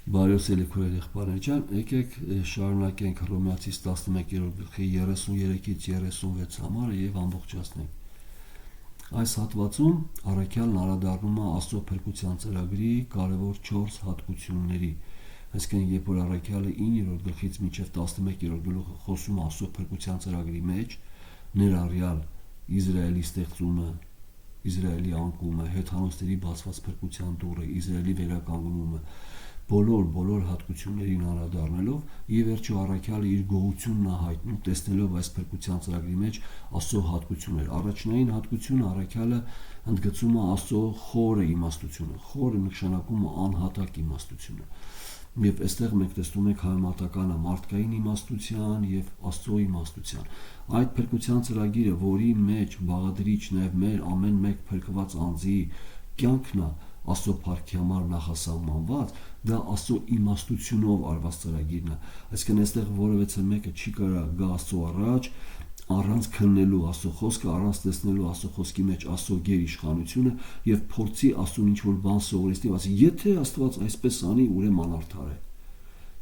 Բարոս ելիքուրել եղբայրներ ջան, եկեք շարունակենք Հռոմեացիս 11-րդ գլխի 33-ից 36 համարը եւ ամբողջացնենք։ Այս հատվածում առաքյալն անդրադառնում է Աստծո փրկության ծրագրի կարևոր 4 հատկությունների։ Այսինքն, երբ որ առաքյալը 9-րդ գլխից մինչև 11-րդ գլուխը խոսում է Աստծո փրկության ծրագրի մեջ, ներառյալ Իսրայելի ստեղծումը, Իսրայելի անկումը, հեթանոսների բացված փրկության դուռը, Իսրայելի վերականգնումը, բոլոր հատկություններին անդրադառնալով եւ վերջո առաքյալը իր գոհությունն է հայտնում տեսնելով այս փրկության ծրագրի մեջ Աստծո հատկություններ։ Առաջնային հատկությունը առաքյալը ընդգծում է Աստծո խորը իմաստությունը։ Խորը նշանակում է անհատակ իմաստությունը։ Եվ այստեղ մենք տեսնում ենք համեմատականը մարդկային իմաստության եւ Աստծո իմաստության։ Այդ փրկության ծրագիրը, որի մեջ բաղադրիչն է մեր ամեն մեկ փրկված անձի կյանքն է, Աստծո փառքի համար նախասահմանված, դա Աստծո իմաստությունով արված ծրագիրն է։ Այսինքն այստեղ որևէ մեկը չի կարող գա Աստծո առաջ առանց քննելու Աստծո խոսքը, առանց տեսնելու Աստծո խոսքի մեջ Աստծո գերիշխանությունը եւ փորձի Աստծուն ինչ-որ բան սովորեցնել, ասի, եթե Աստված այսպես անի, ուրեմն անարդար է։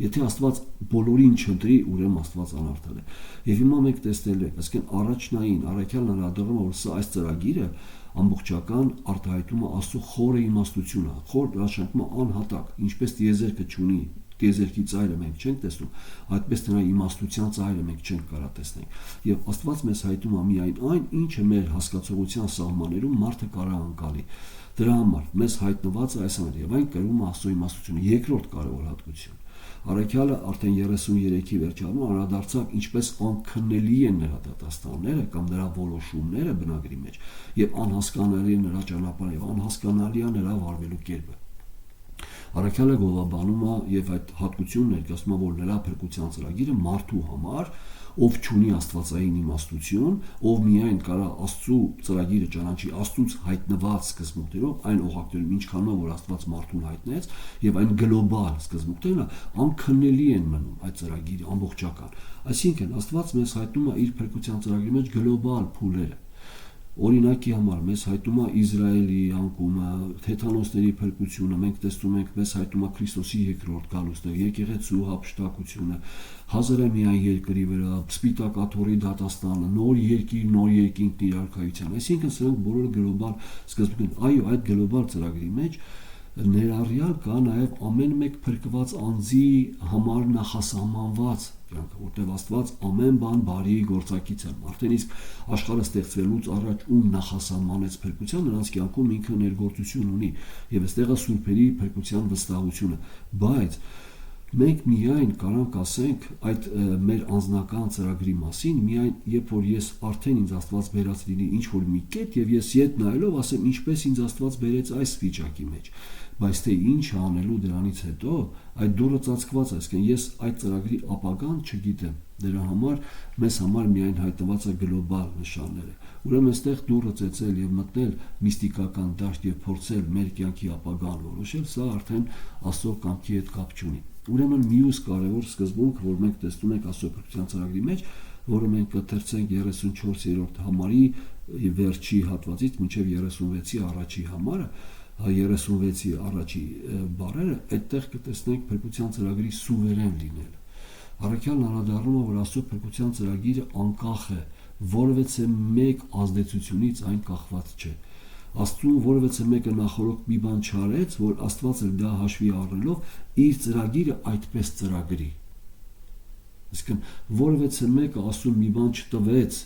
Եթե Աստված բոլորին չընտրի, ուրեմն Աստված անարդար է։ Եվ հիմա մենք տեսնելու ենք, այսինքն առաջնային առաքյալն անդրադառնում է, որ սա այս ծրագիրը ամբողջական արտահայտում է Աստծո խորը իմաստությունը։ Խոր նշանակում է անհատակ, ինչպես տիեզերքը չունի տիեզերքի ծայրը մենք չենք տեսնում, այդպես նրա իմաստության ծայրը մենք չենք կարող տեսնել։ Եվ Աստված մեզ հայտում է միայն այն, ինչը մեր հասկացողության սահմաններում մարդը կարող է անցալի։ Դրա համար մեզ հայտնված է այս ամենը եւ այն կրում է Աստծո իմաստությունը։ Երկրորդ կարևոր հատկություն։ Առաքյալը արդեն 33-ի վերջանում անդրադարձավ ինչպես անքննելի են նրա դատաստանները կամ նրա որոշումները բնագրի մեջ եւ անհասկանալի է նրա ճանապարհը եւ անհասկանալի է նրա վարվելու կերպը։ Առաքյալը գովաբանում է եւ այդ հատկությունն ներկայացնում է, որ նրա փրկության ծրագիրը մարդու համար, ով չունի աստվածային իմաստություն, ով միայն կարա Աստծո ծրագիրը ճանաչի Աստծուց հայտնված սկզբունքներով, այն օղակներում ինչքանով որ Աստված մարդուն հայտնեց եւ այն գլոբալ սկզբունքներն անքննելի են մնում այդ ծրագիրը ամբողջական։ Այսինքն Աստված մեզ հայտնում է իր փրկության ծրագրի մեջ գլոբալ փուլերը։ Օրինակի համար մեզ հայտում է Իսրայելի անկումը, հեթանոսների փրկությունը, մենք տեսնում ենք մեզ հայտում է Քրիստոսի երկրորդ գալուստը, եկեղեցու հափշտակությունը, հազարամյա երկրի վրա, սպիտակ աթոռի դատաստանը, նոր երկիր, նոր երկինքն իր արքայության։ Այսինքն սրանք բոլորը գլոբալ սկզբունքներ։ Այո, այդ գլոբալ ծրագրի մեջ ներառյալ կա նաև ամեն մեկ փրկված անձի համար նախասահմանված կյանքը, որտեղ Աստված ամեն բան բարի գործակից է։ Արդեն իսկ աշխարհը ստեղծվելուց առաջ ում նախասահմանեց փրկության, նրանց կյանքում ինքը ներգործություն ունի եւ այստեղ է սուրբերի փրկության վստահությունը, բայց մենք միայն կարանք ասենք այդ մեր անձնական ծրագրի մասին, միայն երբ որ ես արդեն ինձ Աստված բերած լինի ինչ որ մի կետ եւ ես ետ նայելով ասեմ ինչպես ինձ Աստված բերեց այս վիճակի մեջ, բայց թե ինչ անելու դրանից հետո այդ դուրը ծածկված է, այսինքն ես այդ ծրագրի ապագան չգիտեմ, դրա համար մեզ համար միայն հայտնված է գլոբալ նշանները։ Ուրեմն այստեղ դուրը ծեծել եւ մտնել միստիկական դաշտ եւ փորձել մեր կյանքի ապագան որոշել, սա արդեն Աստծո կամքի հետ կապ չունի։ Ուրեմն մյուս կարևոր սկզբունքը, որ մենք տեսնում ենք Աստծո փրկության ծրագրի մեջ, որը մենք կթերցենք 34-րդ համարի վերջի հատվածից մինչև 36-ի առաջի համարը, 36-ի առաջի բառերը, այդտեղ կտեսնենք փրկության ծրագրի սուվերեն լինելը։ Առաքյալն անդրադառնում է, որ Աստծո փրկության ծրագիրը անկախ է, որևէ մեկ ազդեցությունից այն կախված չէ։ Աստծուն որևէ մեկը նախորդ մի բան չարեց, որ Աստված էլ դա հաշվի առնելով իր ծրագիրը այդպես ծրագրի։ Այսինքն որևէ մեկը Աստծուն մի բան չտվեց,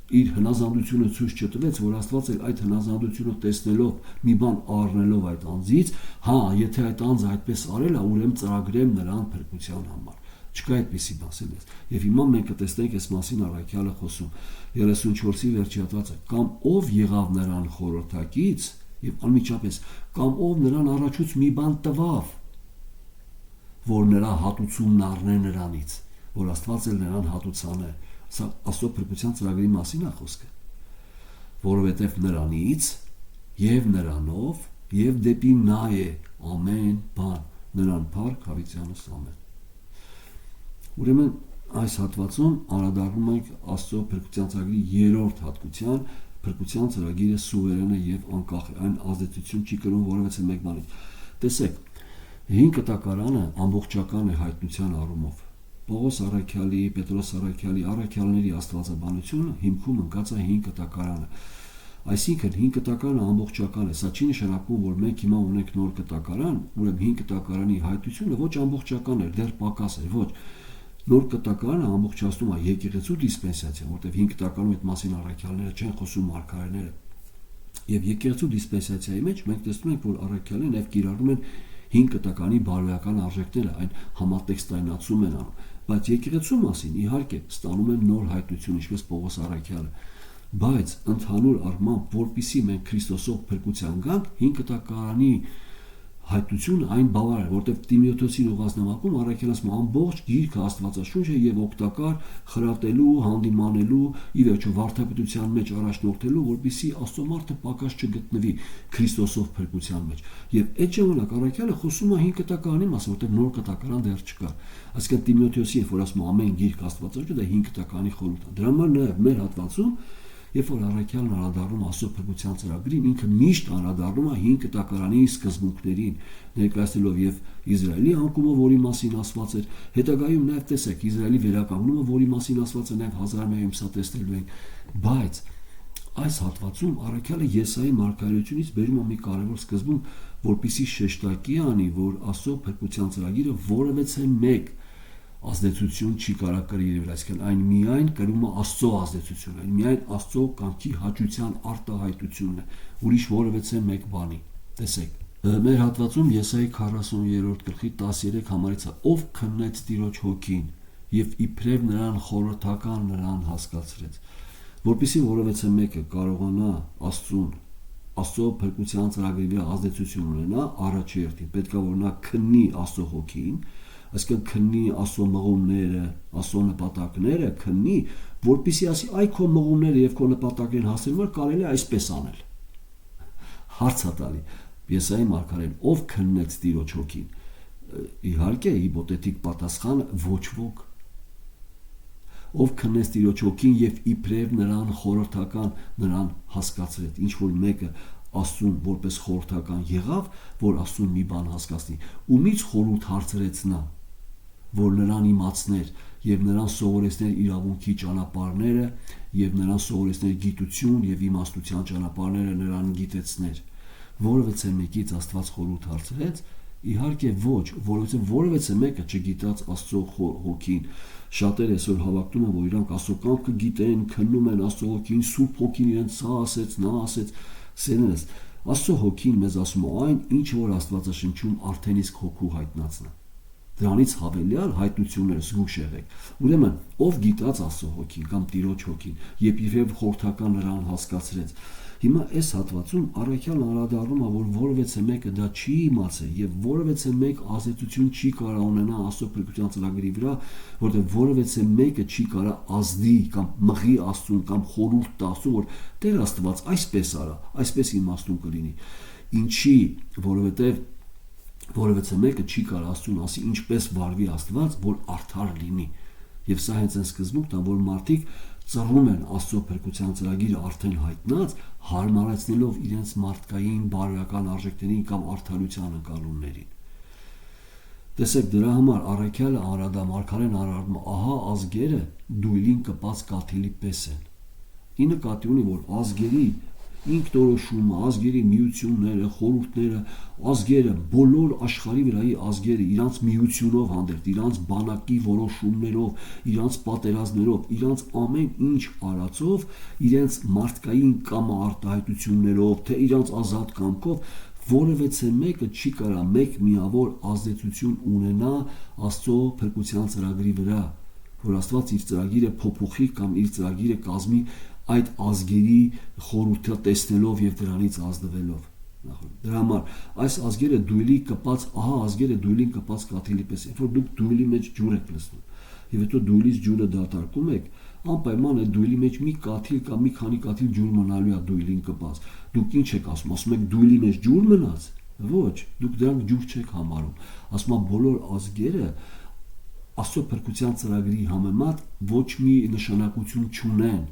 իր հնազանդությունը ցույց չտվեց, որ Աստված էլ այդ հնազանդությունը տեսնելով մի բան առնելով այդ անձից, հա, եթե այդ անձը այդպես արել է, ուրեմն ծրագրեմ նրան փրկության համար։ Չկա այդպիսի բան։ Եվ հիմա մենք կտեսնենք այս մասին առաքյալը խոսում 34-ի վերջի հատվածը, կամ ով եղավ նրան խորհրդակից եւ անմիջապես, կամ ով նրան առաջուց մի բան տվավ, որ նրա հատուցումն առնե նրանից, որ Աստված էլ նրան հատուցանե։ Սա Աստծո փրկության ծրագրի մասին է խոսքը, որովհետեւ նրանից եւ նրանով եւ դեպի նա է ամեն բան, նրան փառք հավիտյանս ամեն։ Ուրեմն այս հատվածում անդրադառնում ենք Աստծո փրկության ծրագրի երրորդ հատկության, փրկության ծրագիրը սուվերեն է եւ անկախ է, այն ազդեցություն չի կրում որևէ մեկ բանից։ Տեսեք, Հին կտակարանը ամբողջական է հայտնության առումով։ Պողոս առաքյալի, Պետրոս առաքյալի, առաքյալների աստվածաբանությունը հիմքում ընկած է հին կտակարանը։ Այսինքն հին կտակարանը ամբողջական է, սա չի նշանակում, որ մենք հիմա ունենք նոր կտակարան, ուրեմն հին կտակարանի հայտնությունը ոչ ամբողջական էր, դեռ պակաս էր, ոչ։ Նոր կտակարանը ամբողջացնում է եկեղեցու դիսպենսացիա, որտեղ հին կտակարանում այդ մասին առաքյալները չեն խոսում, մարգարեները։ Եվ եկեղեցու դիսպենսացիայի մեջ մենք տեսնում ենք, որ առաքյալները նաև կիրառում են հին կտականի բարոյական արժեքները, այն համատեքստայնացում են անում, բայց եկեղեցու մասին իհարկե ստանում են նոր հայտնություն, ինչպես Պողոս առաքյալը։ Բայց ընդհանուր առմամբ, որպեսզի մենք Քրիստոսով փրկության գանք, հին կտակարանի հայտնությունը այն բավարար է, որտեղ Տիմոթեոսին ուղղված նամակում առաքյալն ասում է ամբողջ գիրքը Աստվածաշունչ է եւ օգտակար խրատելու, հանդիմանելու, ի վերջո վարդապետության մեջ առաջնորդելու, որպեսզի Աստծո մարդը պակաս չգտնվի Քրիստոսով փրկության մեջ։ Եվ այդ ժամանակ առաքյալը խոսում է հին կտակարանի մասին, որտեղ նոր կտակարան դեռ չկա։ Այսինքն Տիմոթեոսին, որ ասում է ամեն գիրք Աստվածաշունչ է, դա հին կտակարանի խորհուրդ է։ Դրա համար նաև մեր հատվածում երբ որ առաքյալն անդրադառնում Աստծո փրկության ծրագրին, ինքը միշտ անդրադառնում է հին կտակարանի սկզբունքներին, ներկայացնելով եւ Իսրայելի անկումը, որի մասին ասված էր, հետագայում նաեւ տեսեք Իսրայելի վերականգնումը, որի մասին ասված է նաեւ 1000-ում սա տեսնելու ենք, բայց այս հատվածում առաքյալը Եսայի մարգարեությունից բերում է մի կարևոր սկզբունք, որպեսզի շեշտակի անի, որ Աստծո փրկության ծրագիրը որևէ մեկ ազդեցություն չի կարող կրել, այսինքն այն միայն կրում է Աստծո ազդեցություն, այն միայն Աստծո կամքի հաճության արտահայտությունն է, ուրիշ որևէ մեկ բանի։ Տեսեք, մեր հատվածում Եսայի 40-րդ գլխի 13 համարից է. ով քննեց Տիրոջ հոգին եւ իբրև նրան խորհրդական նրան հասկացրեց, որպեսզի որևէ մեկը կարողանա Աստծո փրկության ծրագրի վրա ազդեցություն ունենա, առաջերտին պետք է որ նա քննի Աստծո հոգին, այսինքն քննի Աստծո մղումները, Աստծո նպատակները, քննի, որպեսզի ասի այ քո մղումները եւ քո նպատակներին հասնելու համար կարելի է այսպես անել։ Հարց է տալի Եսայի մարգարեն, ով քննեց Տիրոջ հոգին։ Իհարկե, հիպոթետիկ պատասխանը ոչ ոք։ Ով քննեց Տիրոջ հոգին եւ իբրև նրան խորհրդական նրան հասկացրեց, ինչ որ մեկը Աստծուն որպես խորհրդական եղավ, որ Աստծուն մի բան հասկացնի, ումից խորհուրդ հարցրեց նա, որ նրան իմացներ եւ նրան սովորեցներ իրավունքի ճանապարհները եւ նրան սովորեցներ գիտություն եւ իմաստության ճանապարհները նրան գիտեցներ։ Որևէ մեկից Աստված խորհուրդ հարցրեց, իհարկե ոչ, որովհետեւ որևէ մեկը չգիտած Աստծո հոգին։ Շատերը այսօր հավակնում են, որ իրանք Աստծո կամքը գիտեն, քննում են Աստծո հոգին, Սուրբ հոգին իրենց սա ասեց, նա ասեց, սերս։ Աստծո հոգին մեզ ասում է այն, ինչ որ Աստվածաշնչում արդեն իսկ հոգու հայտնածն է։ Դրանից հավելյալ հայտնությունները զգուշ եղեք։ Ուրեմն, ով գիտած Աստծո հոգին կամ Տիրոջ հոգին, եւ իբրև խորհրդական նրան հասկացրեց։ Հիմա այս հատվածում առաքյալն անդրադառնում է, որ որևէ մեկը դա չի իմացել եւ որևէ մեկ ազդեցություն չի կարող ունենա Աստծո փրկության ծրագրի վրա, որտեղ որևէ մեկը չի կարող ազդի կամ մղի Աստծուն կամ խորհուրդ տա Աստծուն, որ Տեր Աստված այսպես արա, այսպես իմաստուն կլինի։ Ինչի, որովհետեւ որևէ մեկը չի կարող Աստծուն ասի ինչպես վարվի Աստված, որ արդար լինի։ Եվ սա հենց այն սկզբունքն է, որ մարդիկ ծռում են Աստծո փրկության ծրագիրը արդեն հայտնած, հարմարեցնելով իրենց մարդկային բարոյական արժեքներին կամ արդարության ընկալումներին։ Տեսեք, դրա համար առաքյալը արադամարգարեն արարում, ահա ազգերը դույլին կպած կաթիլի պես են։ Ի նկատի ունի, որ ազգերի ինքնորոշումը, ազգերի միությունները, խորհուրդները, ազգերը, բոլոր աշխարհի վրայի ազգերը իրանց միությունով հանդերձ, իրանց բանակի որոշումներով, իրանց պատերազմներով, իրանց ամեն ինչ արածով, իրենց մարդկային կամարտահայտություններով, թե իրանց ազատ կամքով որևէ մեկը չի կարող մեկ միավոր ազդեցություն ունենա Աստծո փրկության ծրագրի վրա, որ Աստված իր ծրագիրը փոփոխի կամ իր ծրագիրը կազմի այդ ազգերի խորհուրդը տեսնելով եւ դրանից ազդվելով։ Դրա համար այս ազգերը դույլի կպած, ահա ազգերը դույլին կպած կաթիլի պես, երբ որ դուք դույլի մեջ ջուր եք լցնում, եւ հետո դույլից ջուրը դատարկում եք, անպայման է դույլի մեջ մի կաթիլ կամ մի քանի կաթիլ ջուր մնալու է դույլին կպած։ Դուք ինչ եք ասում եք դույլի մեջ ջուր մնաց։ Ոչ, դուք դրանք ջուր չեք համարում։ Ասում եմ բոլոր ազգերը Աստծո փրկության ծրագրի համեմատ ոչ մի նշանակություն չունեն։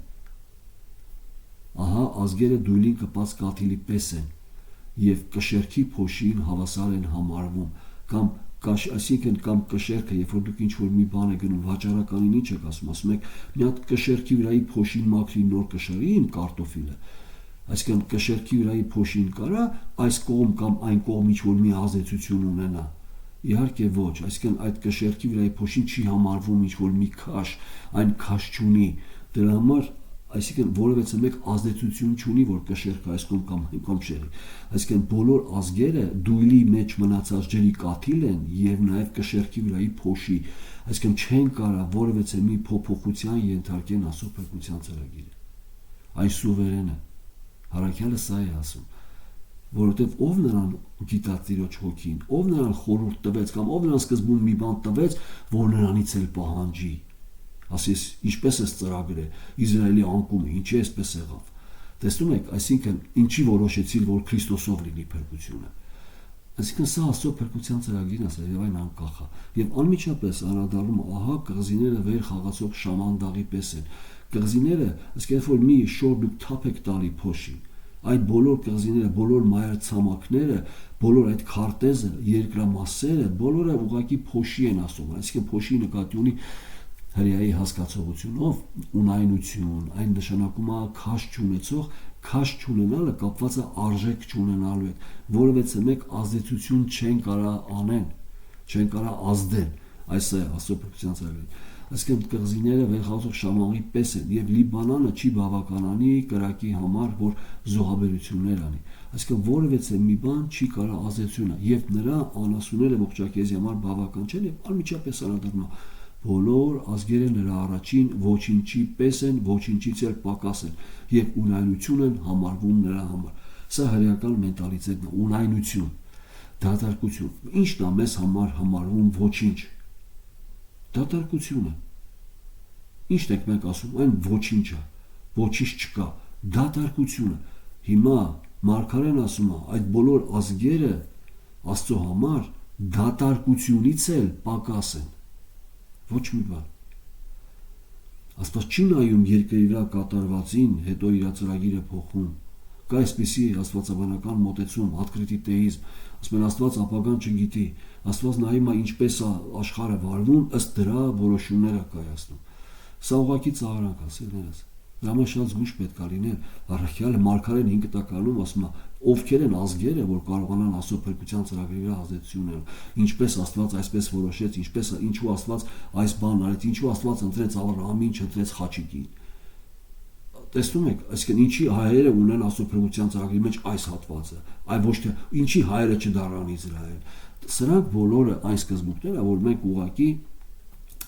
Ահա ազգերը դույլին կպած կաթիլի պես են եւ կշերքի փոշին հավասար են համարվում կամ այսինքն կամ կշերքը, երբ որ դուք ինչ-որ մի բան եք գնում վաճառականին, ինչ եք ասում եք մի հատ կշերքի վրայի փոշին մաքրի նոր կշռին կարտոֆիլը, այսինքն կշերքի վրայի փոշին կարա այս կողմ կամ այն կողմ ինչ-որ մի ազդեցություն ունենա, իհարկե ոչ, այսինքն այդ կշերքի վրայի փոշին չի համարվում ինչ-որ մի քաշ, այն քաշ չունի, դրա համար այսինքն որևէ մեկ ազդեցություն չունի, որ կշերքը այս կողմ կամ այն կողմ շերի, այսինքն բոլոր ազգերը դույլի մեջ մնացած ջրի կաթիլ են եւ նաեւ կշերքի վրայի փոշի, այսինքն չեն կարա որևէ մի փոփոխության ենթարկեն Աստծո փրկության ծրագիրը, այն սուվերեն է, Հարաքյալը սա է ասում, որովհետև ով նրան գիտած Տիրոջ հոգին, ով նրան խորհուրդ տվեց կամ ով նրան սկզբում մի բան տվեց, որ նրանից էլ պահանջի, ասես ինչպես է ծրագրել Իսրայելի անկումը, ինչի էսպես եղավ, տեսնում եք, այսինքն ինչի որոշեցին, որ Քրիստոսով լինի փրկությունը, այսինքն սա Աստծո փրկության ծրագիրն է եւ այն անկախ է, եւ անմիջապես անդրադառնում ահա կղզիները վեր խաղացող շամանդաղի պես են, կղզիները, ասենք որ մի շոր դուք թափ եք տալի փոշին, այդ բոլոր կղզիները, բոլոր մայրցամաքները, բոլոր այդ քարտեզը, երկրամասերը, բոլորը ուղղակի փոշի են ասում, այսինքն փոշի նկատի ունի հրեայի հասկացողությունով ունայնություն, այն նշանակում է քաշ չունենալը կապված է արժեք չունենալու հետ, որևէ մեկ ազդեցություն չեն կարա անեն, չեն կարա ազդեն, այս է Աստծո փրկության ծրագիրը, այսինքն կղզիները վերխաղացող շամաղի պես են եւ Լիբանանը չի բավականանի կրակի համար, որ զոհաբերություններ անի, այսինքն որևէ մի բան չի կարա ազդեցություն եւ նրա անասունները ողջակեզի համար բավական չեն եւ անմիջապես անդրադառնում բոլոր ազգերը նրա առաջին ոչինչի պես են, ոչինչից էլ պակաս են եւ ունայնություն են համարվում նրա համար, սա հրեական մենտալիտետն է, ունայնություն, դատարկություն, ի՞նչն է մեզ համար համարվում ոչինչ, դատարկությունը, ի՞նչն եք մենք ասում, այն ոչինչ է, ոչինչ չկա, դատարկությունը, հիմա Մարգարեն ասում է, այդ բոլոր ազգերը Աստծո համար դատարկությունից էլ պակաս են, ոչ մի բան, Աստված չի նայում երկրի վրա կատարվածին, հետո իր ծրագիրը փոխում, կա այսպիսի աստվածաբանական մոտեցում, открытый теիզմ, ասում են Աստված ապագան չգիտի, Աստված նայում է ինչպես է աշխարհը վարվում, ըստ դրա որոշումներ է կայացնում, սա ուղղակի ծաղրանք է, սիրելիներս, դրա համար շատ զգույշ պետք է լինել, Առաքյալը Մարգարեն 5 տակալում ասում է, ովքեր են ազգերը, որ կարողանան Աստծո փրկության ծրագրի վրա ազդեցություն ունենալ, ինչպես Աստված այսպես որոշեց, ինչու Աստված այս բանն արեց, ինչու Աստված ընտրեց Աբրահամին, չընտրեց Խաչիկին, տեսնում եք, այսինքն ինչի հայերը ունեն Աստծո փրկության ծրագրի մեջ այս հատվածը, այլ ոչ թե ինչի հայերը չդառան Իսրայել, սրանք բոլորը այն սկզբունքները, որ մենք ուղղակի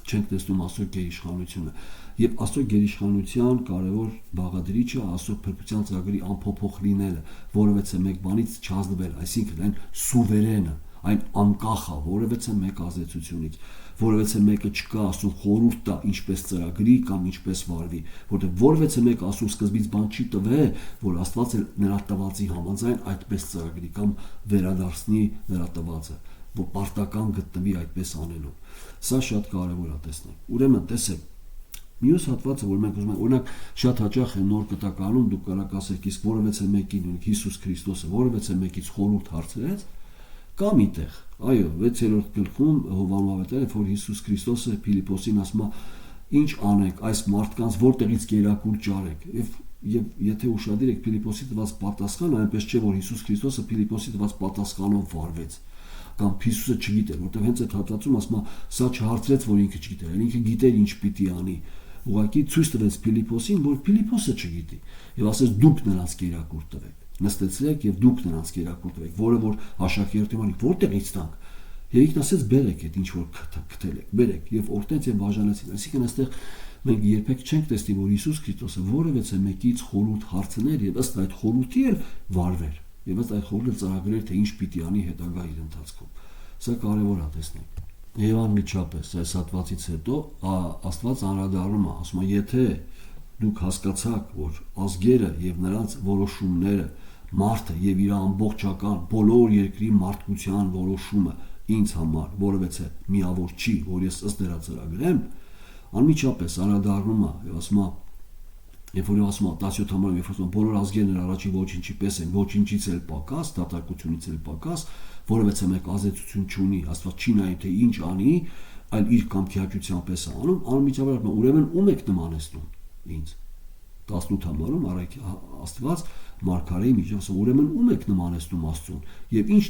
չենք տեսնում Աստծո գերիշխանությունը եւ Աստծո գերիշխանության կարևոր բաղադրիչը Աստծո փրկության ծրագրի անփոփոխ լինելը, որովհետեւ մեկ բանից չազդվել, այսինքն այն սուվերենը, այն անկախ է որևէ մեկ ազդեցությունից, որևէ մեկը չկա ասում խորհուրդ տա ինչպես ծրագրի կամ ինչպես վարվի, որտեղ որևէ մեկ ասում սկզբից բան չի տվել, որ Աստված էլ նրա տվածի համաձայն այդպես ծրագրի կամ վերադարձնի նրա տվածը, որ պարտական գտնվի այդպես անելով, սա շատ կարևոր է տեսնել, ուրեմն տեսեք, մյուս հատվածը, որ մենք ուզում ենք, օրինակ շատ հաճախ է նոր կտականում դուք կարող ասեք, իսկ որևէ մեկին Հիսուս Քրիստոսը որևէ մեկից խորհուրդ հարցրեց, կա միտեղ, այո, 6-րդ գլխում Հովհաննես ավետարանը, որ Հիսուս Քրիստոսը Փիլիպոսին ասում է, ինչ անենք այս մարդկանց որտեղից կերակուր ճարեք, եւ եթե ուշադիր եք Փիլիպոսի տված պատասխանը, այնպես չէ, որ Հիսուս Քրիստոսը Փիլիպոսի տված պատասխանով վարվեց, կամ Հիսուսը չգիտեր, որտեղ հենց այդ հատվածում ասում է, սա չհարցրեց, որ ինքը չգիտեր, ինքը գիտեր ինչ պիտի անի, ուղղակի ցույց տվեց Փիլիպոսին, որ Փիլիպոսը չգիտի, եւ ասեց դուք նրանց կերակուր տվեք, նստեցրեք եւ դուք նրանց կերակուր տվեք, որը որ աշակերտի մանի որտեղից տանք, եւ ինքն ասեց բերեք այդ ինչ որ քթել եք, բերեք եւ օրտենց եւ բաժանեցին, այսինքն այստեղ մենք երբեք չենք տեսնի, որ Հիսուս Քրիստոսը որևէ մեկից խորհուրդ հարցներ եւ ըստ այդ խորհրդի էլ վարվեր, եւ ըստ այդ խորհուրդը ծրագրեր, թե ինչ պիտի անի հետագա իր ընթացքում, սա կարեւոր է տեսնել։ Եվ անմիջապես այս հատվածից հետո Աստված անդրադառնում է, ասում է, եթե դուք հասկացաք, որ ազգերը եւ նրանց որոշումները, մարդը եւ իր ամբողջական բոլոր երկրի մարդկության որոշումը ինձ համար որևէ միավոր չի, որ ես ըստ դրա ծրագրեմ, անմիջապես անդրադառնում է եւ ասում է, Երբ որ ասում է 17 համարում, երբ որ բոլոր ազգերն առաջին ոչինչի պես են, ոչինչից էլ պակաս, դատարկությունից էլ պակաս, որևէ մեկ ազդեցություն չունի, Աստված չի նայում թե ինչ անի, այլ իր կամքի հաճության պես է անում, անմիջապես ուրեմն ում եք նմանեցնում ինձ։ 18 համարում Աստված մարգարեի միջոցով ուրեմն ում եք նմանեցնում Աստծուն եւ ինչ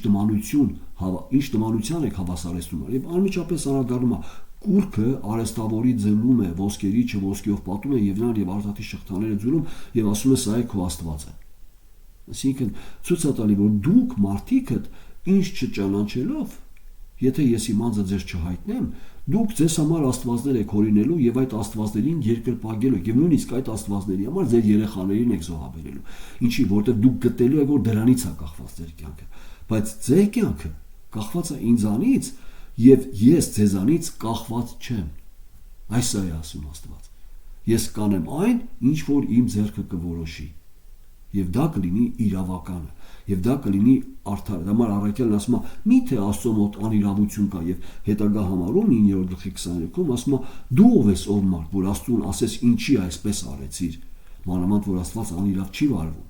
նմանության եք հավասարեցնում, եւ անմիջապես անդրադառնում է կուրքը արեստավորի ձգում է, ոսկերի ոսկիով պատում է եւ նրան եւ արծաթի շղթաները ձուլում եւ ասում է սա է քո Աստվածը։ Այսինքն ցույց է տալի, որ դուք մարդիկդ ինչ չճանաչելով, եթե ես իմ անձը ձեզ չհայտնեմ, դուք ձեզ համար աստվածներ եք հորինելու եւ այդ աստվածներին երկրպագելու եւ նույնիսկ այդ աստվածների համար ձեր երեխաներին եք զոհաբերելու։ Ինչի, որտեղ դուք գտելու եք, որ դրանից է կախված ձեր կյանքը, բայց ձեր կյանքը կախված է ինձանից եւ ես ձեզանից կախված չեմ։ Այս է ասում Աստված։ Ես կանեմ այն, ինչ որ իմ ձեռքը կորոշի։ Եվ դա կլինի իրավականը, եւ դա կլինի արդար։ Դամար առաքելն ասում է՝ միթե Աստծո մոտ անիրավություն կա, եւ հետագա համարում 9-րդ գլխի 23-ում ասում է՝ դու ով ես ով մարդ, որ Աստծուն ասես ինչի այսպես արեցիր, մանավանդ որ Աստված անիրավ չի վարվում։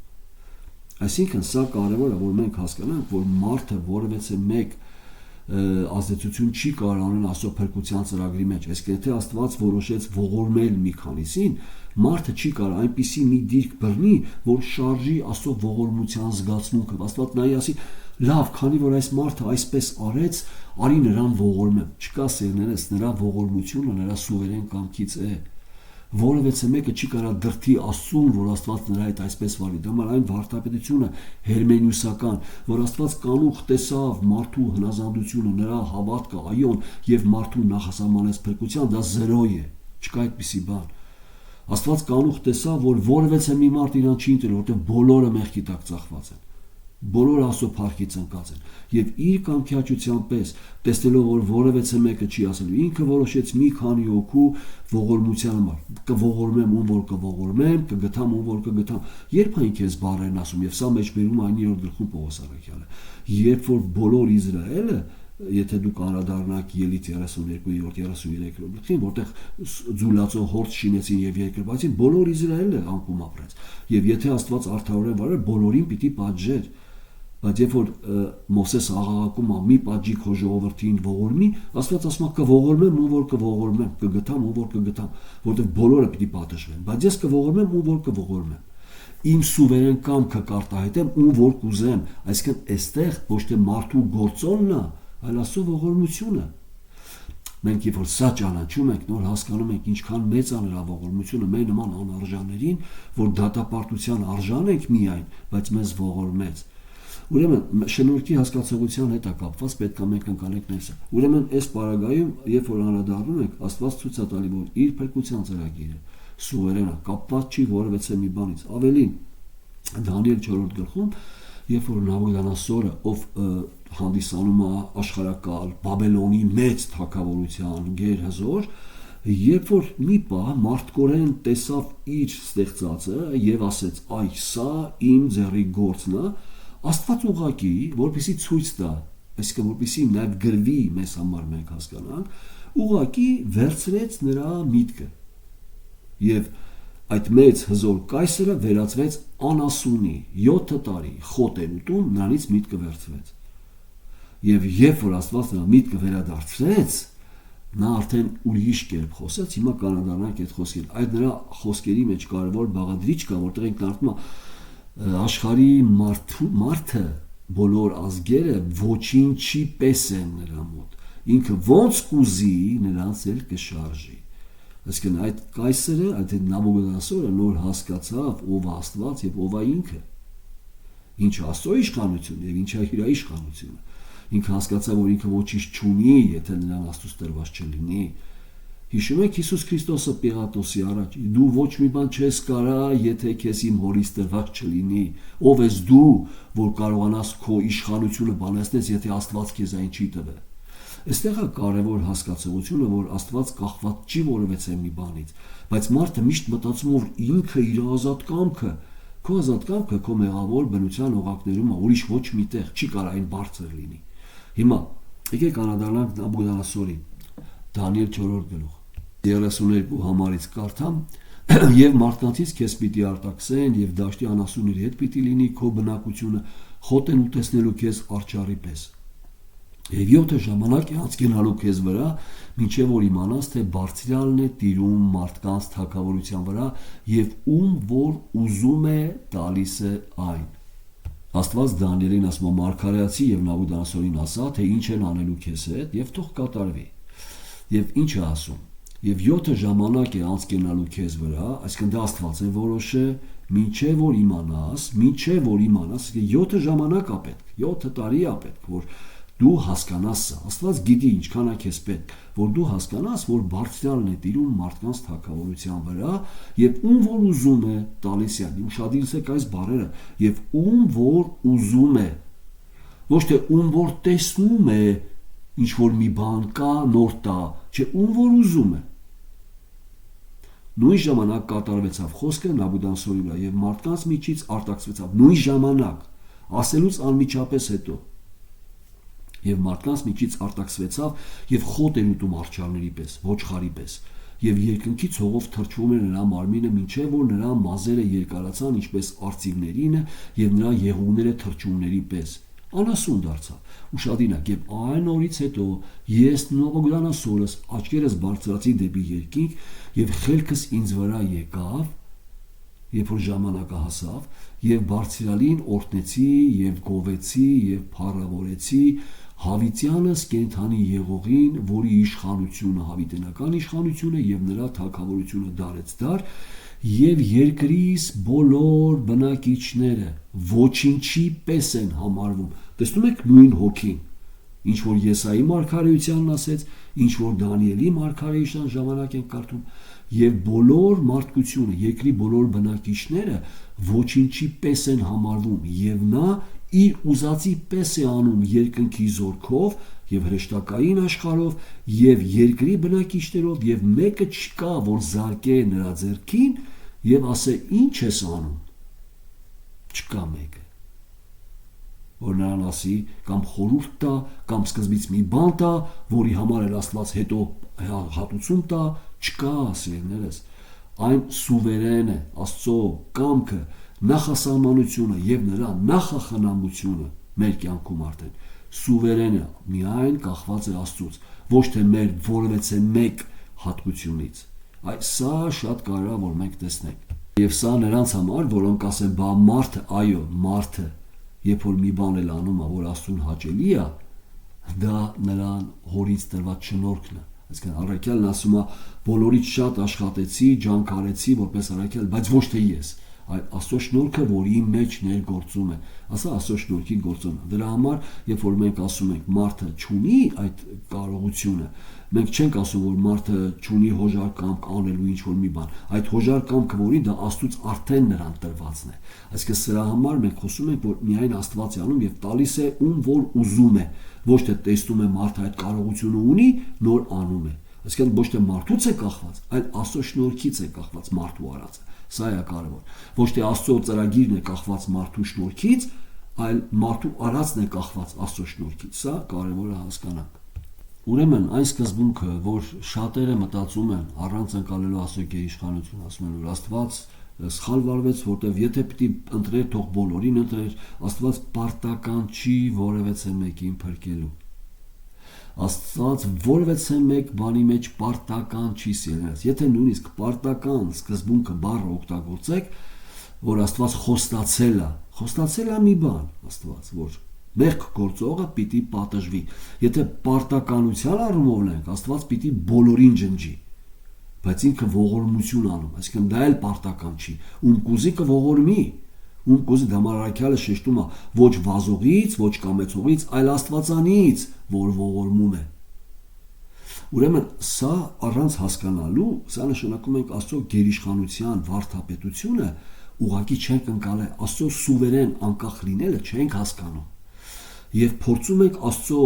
Այսինքն սա կարևոր է, որ մենք հասկանանք, որ մարդը որևէ մեկ ազդեցություն չի կարող անել Աստծո փրկության ծրագրի մեջ։ Այսինքն եթե Աստված որոշեց ողորմել մի քանիսին, մարդը չի կարող այնպիսի մի դիրք բռնի, որ շարժի Աստծո ողորմության զգացմունքը։ Աստված նայի ասի, լավ, քանի որ այս մարդը այսպես արեց, արի նրան ողորմեմ։ Չկա սերներս, նրա ողորմությունը նրա սուվերեն կամքից է։ Որևէ մեկը չի կարող դրթի Աստծուն, որ Աստված նրա հետ այսպես վարի։ Դա այն վարդապետությունը հերմենիուսական, որ Աստված կանուխ տեսավ մարդու հնազանդությունը, նրա հավատքը, այոն, եւ մարդու նախասահմանեց փրկության, դա զերո է, չկա այդպիսի բան։ Աստված կանուխ տեսավ, որ որևէ մի մարդ իրան չի ընտրել, որտեղ բոլորը մեղքի տակ ծախված են, բոլորը Աստծո փառքից ընկած են, եւ իր կամքի հաճության պես տեսնելով, որ որևէ մեկը չի ասելու, ինքը որոշեց մի քանի հոգու ողորմության համար, կողորմեմ ում որ կողորմեմ, կգթամ ում որ կգթամ։ Երբ այն քեզ բառերն ասում, եւ սա մեջբերում այն 9-րդ գլխում Պողոս առաքյալը, երբ որ բոլոր Իսրայելը, եթե դուք անդրադառնաք Ելից 32-33 գլխին, որտեղ ձուլածո հորձ շինեցին եւ երկրպագեցին, բոլոր Իսրայելը անկում ապրեց։ Եվ եթե Աստված արդարորեն վարեր, բոլորին պիտի պատժեր։ Բայց երբ որ Մովսես աղաղակում է՝ մի պատժի քո ժողովրդին ողորմի, Աստված ասում է՝ կողորմեմ ում որ կողորմեմ, կգթամ ում որ կգթամ, որտեղ բոլորը պիտի պատժվեն, բայց ես կողորմեմ ում որ կողորմեմ։ Իմ սուվերեն կամքը կարտահայտեմ ում որ կուզեմ, այսինքն այստեղ ոչ թե մարդու գործոնն է, այլ Աստծո ողորմությունը։ Մենք երբ որ սա ճանաչում ենք, նոր հասկանում ենք ինչքան մեծ է նրա ողորմությունը մեր նման անարժաններին, որ դատապարտության արժան ենք միայն, բայց մեզ ողորմեց։ Ուրեմն շնորհքի հասկացողության հետ է կապված, պետք է մենք ընկալենք ներսը։ Ուրեմն այս պարագայում, երբ որ անդրադառնում ենք, Աստված ցույց է տալի, որ իր փրկության ծրագիրը սուվերեն է, կապված չի որևէ մի բանից։ Ավելին, Դանիել 4-րդ գլխում, երբ որ Նաբուգոդոնոսորը, ով հանդիսանում է աշխարհակալ Բաբելոնի մեծ թագավորության գերհզոր, երբ որ մի պահ մարդկորեն տեսավ իր ստեղծածը եւ ասեց՝ «Այ սա իմ ձեռի գործն է», Աստված ուղղակի, որպեսզի ցույց տա, այսինքն որպեսզի նաև գրվի մեզ համար մենք հասկանանք, ուղղակի վերցրեց նրա միտքը եւ այդ մեծ հզոր կայսրը վերածվեց անասունի, 7 տարի խոտ էր ուտում, նրանից միտքը վերցվեց։ Եվ երբ որ Աստված նրա միտքը վերադարձրեց, նա արդեն ուրիշ կերպ խոսեց, հիմա կանադառնանք այդ խոսքին։ Այդ նրա խոսքերի մեջ կարևոր բաղադրիչ կա, որտեղ ինքն արտում է աշխարհի մարդը, բոլոր ազգերը ոչինչի պես են նրա մոտ, ինքը ոնց կուզի նրանց էլ կշարժի։ Այսինքն այդ կայսրը, այդ Նաբուգոդոնոսորը նոր հասկացավ ով է Աստված եւ ով է ինքը, ինչ է Աստծո իշխանությունը եւ ինչ է իր իշխանությունը։ Ինքը հասկացավ, որ ինքը ոչինչ չունի, եթե նրան Աստծուց տրված չլինի։ Հիշում եք Հիսուս Քրիստոսը Պիղատոսի առաջ, դու ոչ մի բան չես կարա, եթե քեզ իմ հորից տրված չլինի, ով ես դու, որ կարողանաս քո իշխանությունը բանացնես, եթե Աստված քեզ այն չի տվել։ Այստեղ է կարևոր հասկացողությունը, որ Աստված կախված չի որևէ մի բանից, բայց մարդը միշտ մտածում որ ինքը իր ազատ կամքը, քո ազատ կամքը քո մեղավոր բնության օղակներում է, ուրիշ ոչ մի տեղ չի կարող այն բարձր լինի։ Հիմա եկեք անդրադառնանք Նաբուգոդոնոսորին, Դանիել 4-րդ գլուխ 32 համարից կարդամ, Եվ մարդկանցից քեզ պիտի արտաքսեն եւ դաշտի անասունների հետ պիտի լինի քո բնակությունը, խոտ են ուտեսնելու քեզ արճարի պես։ Եվ 7 ժամանակ է անցկենալու քեզ վրա, մինչև որ իմանաս, թե բարձրյալն է տիրում մարդկանց թագավորության վրա եւ ում որ ուզում է տալիս է այն։ Աստված Դանիելին ասում է մարգարեացի եւ Նաբուկադնեցարին ասա, թե ինչ են անելու քեզ հետ եւ թող կատարվի։ Եվ ինչ է ասում։ Եվ 7 ժամանակ է անցկենալու քեզ վրա, այսինքն դա Աստված է որոշը, մինչև որ իմանաս, 7 ժամանակ է պետք, 7 տարի է պետք, որ դու հասկանաս սա։ Աստված գիտի ինչքան է քեզ պետք, որ դու հասկանաս, որ բարձրյալն է տիրում մարդկանց թագավորության վրա եւ ում որ ուզում է տալիս է։ Ուշադրեցեք այս բառերը, եւ ում որ ուզում է, ոչ թե ում որ տեսնում է ինչ որ մի բան կա, նոր տա, չէ, ում որ ուզում է։ Նույն ժամանակ կատարվեցավ խոսքը Նաբուկադնեցարի վրա եւ մարդկանց միջից արտաքսվեցավ։ Նույն ժամանակ, ասելուց անմիջապես հետո։ Եվ մարդկանց միջից արտաքսվեցավ եւ խոտ էր ուտում արճարների պես, ոչխարի պես, եւ երկնքի ցողով թրջվում էր նրա մարմինը, մինչեւ որ նրա մազերը երկարացան ինչպես արծիվներինը եւ նրա եղունգները թրջունների պես։ Անասուն դարձավ։ Ուշադինակ, եւ այն օրից հետո ես Նաբուկադնեցարս աչքերս բարձրացի դեպի երկինք եւ խելքս ինձ վրա եկավ, երբ որ ժամանակը հասավ, եւ բարձրալին օրհնեցի եւ գովեցի եւ փառավորեցի Հավիտյանս կենդանի եղողին, որի իշխանությունը հավիտենական իշխանություն է եւ նրա թագավորությունը դարեց դար, եւ երկրիս բոլոր բնակիչները ոչինչի պես են համարվում։ Տեսնում եք նույն հոգին, ինչ որ Եսայի մարգարեությանն ասեց, ինչ որ Դանիելի մարգարեության ժամանակ են կարդում, եւ բոլոր մարդկությունը, երկրի բոլոր բնակիչները ոչինչի պես են համարվում, եւ նա իր ուզածի պես է անում երկնքի զորքով եւ հրեշտակային աշխարհով եւ երկրի բնակիչներով եւ մեկը չկա որ զարկե նրա ձեռքին եւ ասե ինչ ես անում, չկա մեկը որ նրան ասի կամ խորհուրդ տա կամ սկզբից մի բան տա, որի համար էլ Աստված հետո հատուցում տա, չկա, ասելներս, այն սուվերեն է, Աստծո կամքը, նախասահմանությունը եւ նրա նախախնամությունը մեր կյանքում արդեն սուվերեն է, միայն կախված է Աստծուց, ոչ թե մեր որևէ մեկ հատկությունից։ Այս սա շատ կարևոր է որ մենք տեսնենք։ Եվ սա նրանց համար, որոնք ասեն, բա մարդը, այո, մարդը, երբ որ մի բան էլ անում է, որ Աստծուն հաճելի է, դա նրան հորից տրված շնորհքն է։ Այսինքն առաքյալն ասում է, բոլորից շատ աշխատեցի, ջանքարեցի որպես առաքյալ, բայց ոչ թե ես, այլ Աստծո շնորհքը, որի մեջ ներգործում է, ասա Աստծո շնորհքի գործոնը։ Դրա համար, երբ որ մենք ասում ենք մարդը չունի այդ կարողությունը, մենք չենք ասում, որ մարդը չունի հոժար կամք անելու ինչ որ մի բան, այդ հոժար կամքը, որի դա Աստծուց արդեն նրան տրվածն է։ Այսինքն սրա համար մենք խոսում ենք, որ միայն Աստված է անում եւ տալիս է ում որ ուզում է, ոչ թե տեսնում է մարդը այդ կարողությունը ունի, նոր անում է։ Այսինքն ոչ թե մարդուց է կախված, այլ Աստծո շնորհքից է կախված մարդու արածը։ Սա է կարևոր։ Ոչ թե Աստծո ծրագիրն է կախված մարդու շնորհքից, այլ մարդու արածն է կախված Աստծո շնորհքից։ Սա կարևոր է հասկանանք։ Ուրեմն այն սկզբունքը, որ շատերը մտածում են առանց ընկալելու Աստծո գերիշխանություն, ասում են, որ Աստված սխալ վարվեց, որտեվ եթե պիտի ընտրեր, թող բոլորին ընտրեր, Աստված պարտական չի որևէ մեկին փրկելու։ Աստված որևէ մեկ բանի մեջ պարտական չի սիրել։ Եթե նույնիսկ պարտական սկզբունքը բառը օգտագործեք, որ Աստված խոստացել է մի բան, Աստված, որ մեղք գործողը պիտի պատժվի։ Եթե պարտականության առումով ունենք, Աստված պիտի բոլորին ջնջի, բայց ինքը ողորմություն անում, այսինքն դա էլ պարտական չի։ Ում կուզի կողորմի, ում կուզի դամարարքյալը շեշտում է ոչ վազողից, ոչ կամեցողից, այլ Աստվածանից, որ ողորմում է։ Ուրեմն սա առանց հասկանալու, սա նշանակում է Աստծո գերիշխանության վարդապետությունը ուղղակի չենք ընկալել, Աստծո սուվերեն անկախ լինելը չենք հասկանում։ Եվ փորձում ենք Աստծո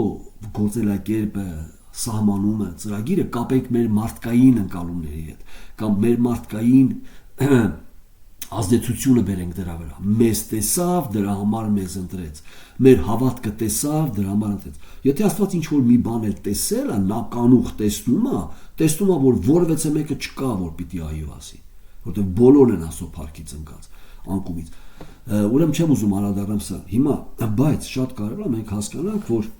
գործելակերպը, սահմանումը, ծրագիրը կապենք մեր մարդկային ընկալումների հետ, կամ մեր մարդկային ազդեցությունը բերենք դրա վրա։ Մեզ տեսավ, դրա համար մեզ ընտրեց։ Մեր հավատքը տեսավ, դրա համար ընտրեց։ Եթե Աստված ինչ որ մի բան էլ տեսել է, նա կանուխ տեսնում է, որ որևէ մեկը չկա, որ պիտի այո ասի։ որտեղ բոլորն են Աստծո փառքից ընկած անկումից։ Ուրեմն չեմ ուզում անդրադառնամ սա հիմա, բայց շատ կարևոր է մենք հասկանանք, որ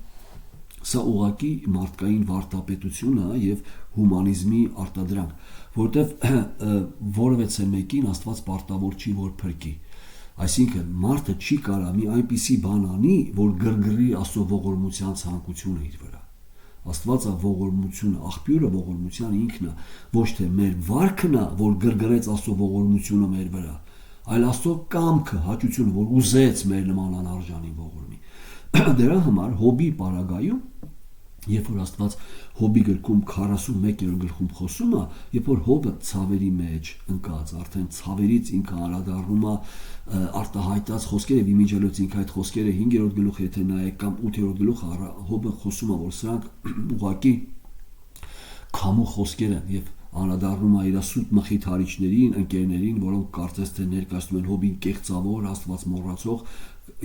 սա ուղղակի մարդկային վարդապետություն է եւ հումանիզմի արտադրանք, որտեղ որևէ մեկին Աստված պարտավոր չի որ փրկի։ Այսինքն մարդը չի կարա մի այնպիսի բան անի, որ գրգռի Աստծո ողորմության ցանկությունը իր վրա։ Աստվածը ողորմությունը, աղբյուրը ողորմության ինքն է, ոչ թե մեր վարքն է, որ գրգռեց Աստծո ողորմությունը մեր վրա, այլ Աստծո կամքը, հաճությունը, որ ուզեց մեր նման անարժանի ողորմի։ Դրա համար Հոբի պարագայում, երբ որ Աստված Հոբի գրքում 41-րդ գրքում խոսում է, երբ որ Հոբը ցավերի մեջ ընկած, արդեն ցավերից ինքը անդրադառնում է արտահայտած խոսքերը, իմիջիալոց ինքը այդ խոսքերը 5-րդ գլուխը եթե նայեք կամ 8-րդ գլուխը Հոբը խոսում է, որ սրանք ուղղակի քամու խոսքեր են եւ անդրադառնում է իր սուտ մխիթարիչներին, ընկերներին, որոնք կարծես թե ներկայացնում են Հոբին կեղծավոր, Աստված մոռացող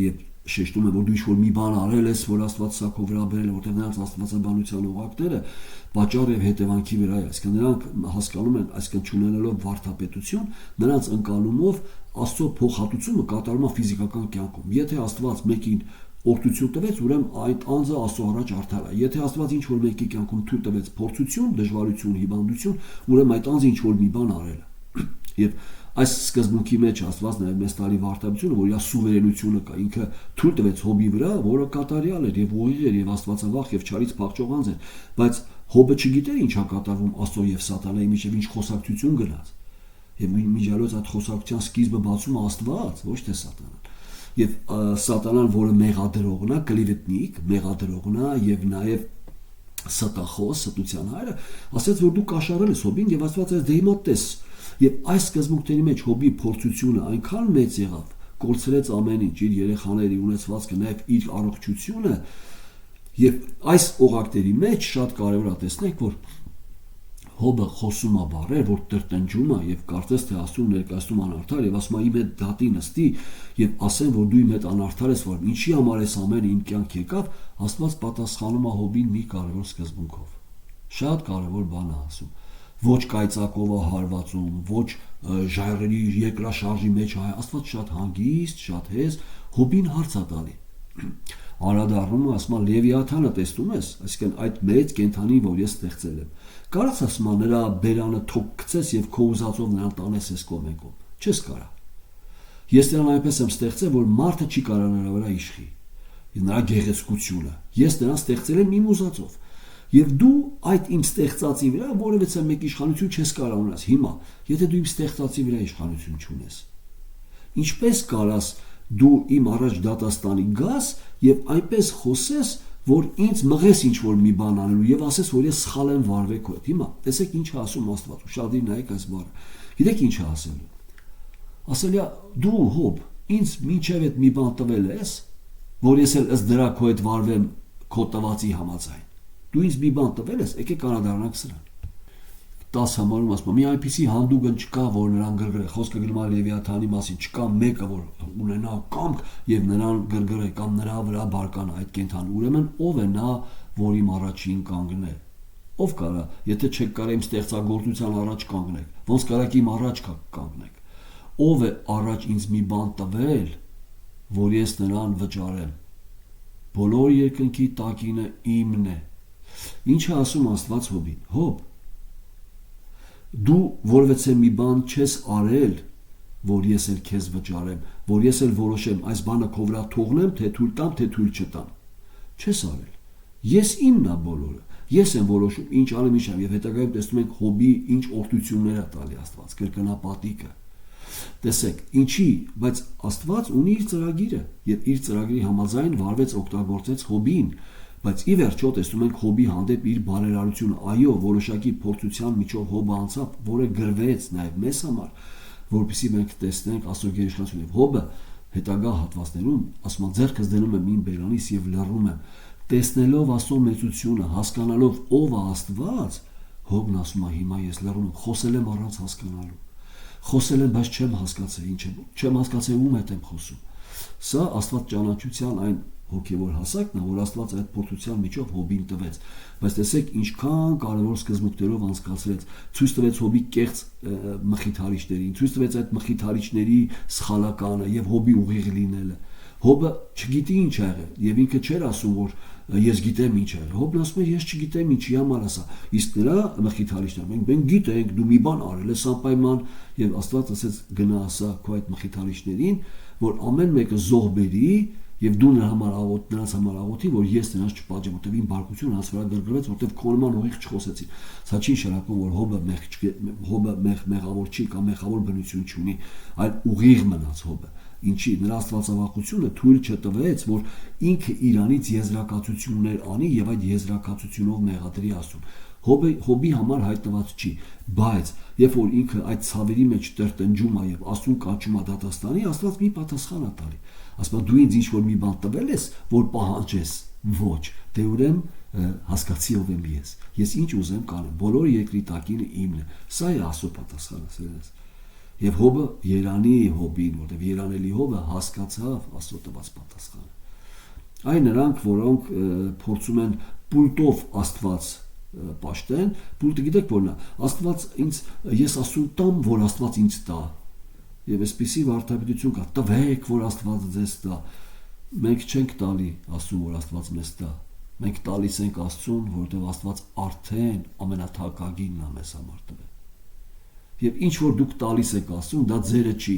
եւ շեշտում է, որ դու ինչ-որ մի բան արել ես, որ Աստված սա քո վրա բերել է, որտեղ նրանց աստվածաբանության օղակները պատճառ եւ հետևանքի վրա է, այսինքն նրանք հասկանում են, այսինքն չունենալով վարդապետություն, նրանց ընկալումով Աստծո փոխհատուցումը կատարվում է ֆիզիկական կյանքում։ Եթե Աստված մեկին օգնություն տվեց, ուրեմն այդ անձը Աստծո առաջ արդար է։ Եթե Աստված ինչ-որ մեկի կյանքում թույլ տվեց փորձություն, դժվարություն, հիվանդություն, ուրեմն այդ անձը ինչ-որ մի բան արել է։ Եվ այս սկզբունքի մեջ Աստված նաև մեզ տալի վարդապետությունը, որ իր սուվերենությունը կա, ինքը թույլ տվեց Հոբի վրա, որը կատարյալ էր եւ ուղիղ էր եւ աստվածավախ եւ չարից փախչող անձ էր, բայց Հոբը չգիտեր ինչ է կատարվում Աստծո եւ սատանայի միջեւ, ինչ խոսակցություն գնաց։ Եվ միջալոց այդ խոսակցության սկիզբը բացում է Աստված, ոչ թե սատանան։ Եվ սատանան, որը մեղադրողն է, կլիվետնիկ, մեղադրողն է եւ նաեւ ստախոս, ստության հայրը, ասաց, որ դու կաշառել ես Հոբին եւ Աստված ասաց, դե հիմա տես։ Եվ այս սկզբունքների մեջ Հոբի փորձությունը այնքան մեծ եղավ, կորցրեց ամեն ինչ, իր երեխաների ունեցվածքը, նաեւ իր առողջությունը, եւ այս օղակների մեջ շատ կարեւոր է տեսնենք, որ Հոբը խոսում է բառեր, որ տրտնջում է եւ կարծես թե Աստծուն ներկայացնում անարդար եւ ասում է իմ հետ դատի նստի եւ ասեն, որ դու իմ հետ անարդար ես, որ ինչի համար ես ամեն իմ կյանք եկավ, Աստված պատասխանում է Հոբին մի կարեւոր սկզբունքով։ Շատ կարեւոր բան է ասում։ Ոչ կայծակով է հարվածում, ոչ ժայռերի երկրաշարժի մեջ է, Աստված շատ հանգիստ, շատ հեզ Հոբին հարց է տալի։ Անդրադառնում է, ասում է Լևիաթանը տեսնում ես, այսինքն այդ մեծ կենդանին, որ ես ստեղծել եմ։ Կարաս ասում է նրա բերանը թոք գցես եւ քո ուզածով նրան տանես այս կողմենքով։ Չես կարա։ Ես նրան այնպես եմ ստեղծել, որ մարդը չի կարող նրա վրա իշխի։ Նրա գեղեցկությունը։ Ես նրան ստեղծել եմ իմ ուզածով։ Եվ դու այդ իմ ստեղծածի վրա որևէ մեկ իշխանություն չես կարող ունենալ հիմա, եթե դու իմ ստեղծածի վրա իշխանություն չունես։ Ինչպես կարաս դու իմ առաջ դատաստանի գաս եւ այնպես խոսես, որ ինձ մղես ինչ-որ մի բան անելու եւ ասես, որ ես սխալ եմ վարվել քո հետ։ Հիմա տեսեք ինչ է ասում Աստված, ուշադիր նայեք այս բառը։ Գիտեք ինչ է ասելու։ Ասել է դու Հոբ, ինձ մինչև այդ մի բան տվել ես, որ ես էլ ըստ դրա քո հետ վարվեմ քո տվածի համաձայն։ Դու ինձ մի բան տվել ես, եկեք անդրադառնանք սրան։ 10 համարում ասում, մի այնպիսի հանդուգն չկա, որ նրան գրգռե, խոսքը գնում է Լևիաթանի մասին, չկա մեկը, որ ունենա կամք եւ նրան գրգռե կամ նրա վրա բարկանա այդ կենդան։ Ուրեմն ով է նա, որ իմ առաջին կանգնե։ Ով կարա, եթե չեք կարող իմ ստեղծագործության առաջ կանգնեք, ոնց կարաք իմ առաջ կանգնեք։ Ով է առաջ ինձ մի բան տվել, որ ես նրան վճարեմ։ Բոլոր երկնքի տակինը իմն է։ Ինչ է ասում Աստված Հոբին։ Հոբ, դու որևէ մի բան չես արել, որ ես էլ քեզ վճարեմ, որ ես էլ որոշեմ այս բանը քո վրա թողնեմ, թե թույլ տամ, թե թույլ չտամ։ Չես արել։ Ես իմն է բոլորը։ Ես եմ որոշում ինչ անեմ, ինչ անեմ, եւ հետագայում տեսնում ենք Հոբի ինչ օրհնություններ է տալի Աստված, կրկնապատիկը։ Տեսեք, ինչի, բայց Աստված ունի իր ծրագիրը, եւ իր ծրագրի համաձայն վարվեց օգտագործեց Հոբին, բայց ի վերջո տեսնում ենք Հոբի հանդեպ իր բարերարությունը, այո, որոշակի փորձության միջով Հոբը անցավ, որը գրվեց նաեւ մեզ համար, որովհետեւ մենք տեսնենք Աստծո գերիշխանությունը եւ Հոբը հետագա հատվածներում ասում է ձեռքս դնում եմ իմ բերանից եւ լռում եմ, տեսնելով Աստծո մեծությունը, հասկանալով ով է Աստված, Հոբն ասում է հիմա ես լռում եմ, խոսել եմ առանց հասկանալու, խոսել եմ, բայց չեմ հասկացել ինչ է, չեմ հասկացել ում հետ եմ խոսում։ Սա Աստված ճանաչության այն հոգևոր հասակն է, որ Աստված այդ փորձության միջով Հոբին տվեց։ Բայց տեսեք ինչքան կարևոր սկզբունքներով անցկացրեց, ցույց տվեց Հոբի կեղծ մխիթարիչներին, ցույց տվեց այդ մխիթարիչների սխալականը եւ Հոբի ուղիղ լինելը։ Հոբը չգիտի ինչ ա եղել եւ ինքը չէր ասում, որ ես գիտեմ ինչ ա եղել։ Հոբն ասում է ես չգիտեմ ինչի համար ասա։ Իսկ նրա մխիթարիչները մենք գիտենք դու մի բան արել ես անպայման եւ Աստված ասեց գնա ասա քո այդ մխիթարիչներին, որ ամեն մեկը զոհ բերի եւ դու նրանց համար աղոթի, որ ես նրանց չպատժեմ, որտեւ իմ բարկությունը նրանց վրա գրգռվեց, որտեւ քո նման ուղիղ չխոսեցին։ Սա չի նշանակում, որ Հոբը մեղավոր չի կամ մեղավոր բնություն չունի, այլ ուղիղ մնաց Հոբը։ Ինչի նրա աստվածավախությունը թույլ չտվեց, որ ինքը իրանից եզրակացություններ անի եւ այդ եզրակացությունով մեղադրի Աստծուն։ Հոբի համար հայտնված չի, բայց երբ որ ինքը այդ ցավերի մեջ տրտնջում է եւ Աստծուն կանչում է դատաստանի, Աստված մի պատասխան է տալի։ Ասում է դու ինձ ինչ որ մի բան տվել ես, որ պահանջես, ոչ, դե ուրեմն հասկացի ով եմ ես։ Ես ինչ ուզեմ կանեմ, բոլոր երկրի տակինը իմն է։ Սա է Աստծո պատասխանը, սերս։ Եվ Հոբը երանի Հոբին, որտեղ երանելի Հոբը հասկացավ Աստծո տված պատասխանը։ Այն նրանք, որոնք փորձում են պուլտով Աստված պաշտեն, պուլտը գիտեք որն է, Աստված ինձ ես Աստծուն տամ, որ Աստված ինձ տա։ Եվ այսպիսի վարդապետություն կա, տվեք, որ Աստված ձեզ տա։ Մենք չենք տալի Աստծուն, որ Աստված մեզ տա։ Մենք տալիս ենք Աստծուն, որտեղ Աստված արդեն ամենաթակագինն է մեզ համար տվել։ Եվ ինչ որ դուք տալիս եք Աստծուն, դա ձերը չի,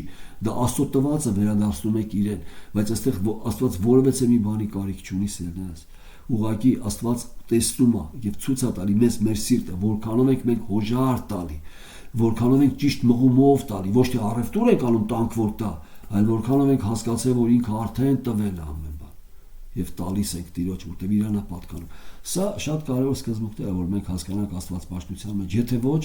դա Աստծո տվածը վերադարձնում եք իրեն, բայց այստեղ Աստված որևէ մի բանի կարիք չունի սերնես։ Ուղղակի Աստված տեսնում է եւ ցույց է տալի մեզ մեր սիրտը, որքանով ենք մենք հոժար տալի, որքանով ենք ճիշտ մղումով տալի, ոչ թե առևտուր ենք անում տանք որ տա, այլ որքանով ենք հասկացել, որ ինքը արդեն տվել է ամեն բան եւ տալիս ենք Տիրոջ, որտեղ իրան է պատկանում։ Սա շատ կարևոր սկզբունքներ է, որ մենք հասկանանք Աստված պաշտության մեջ, եթե ոչ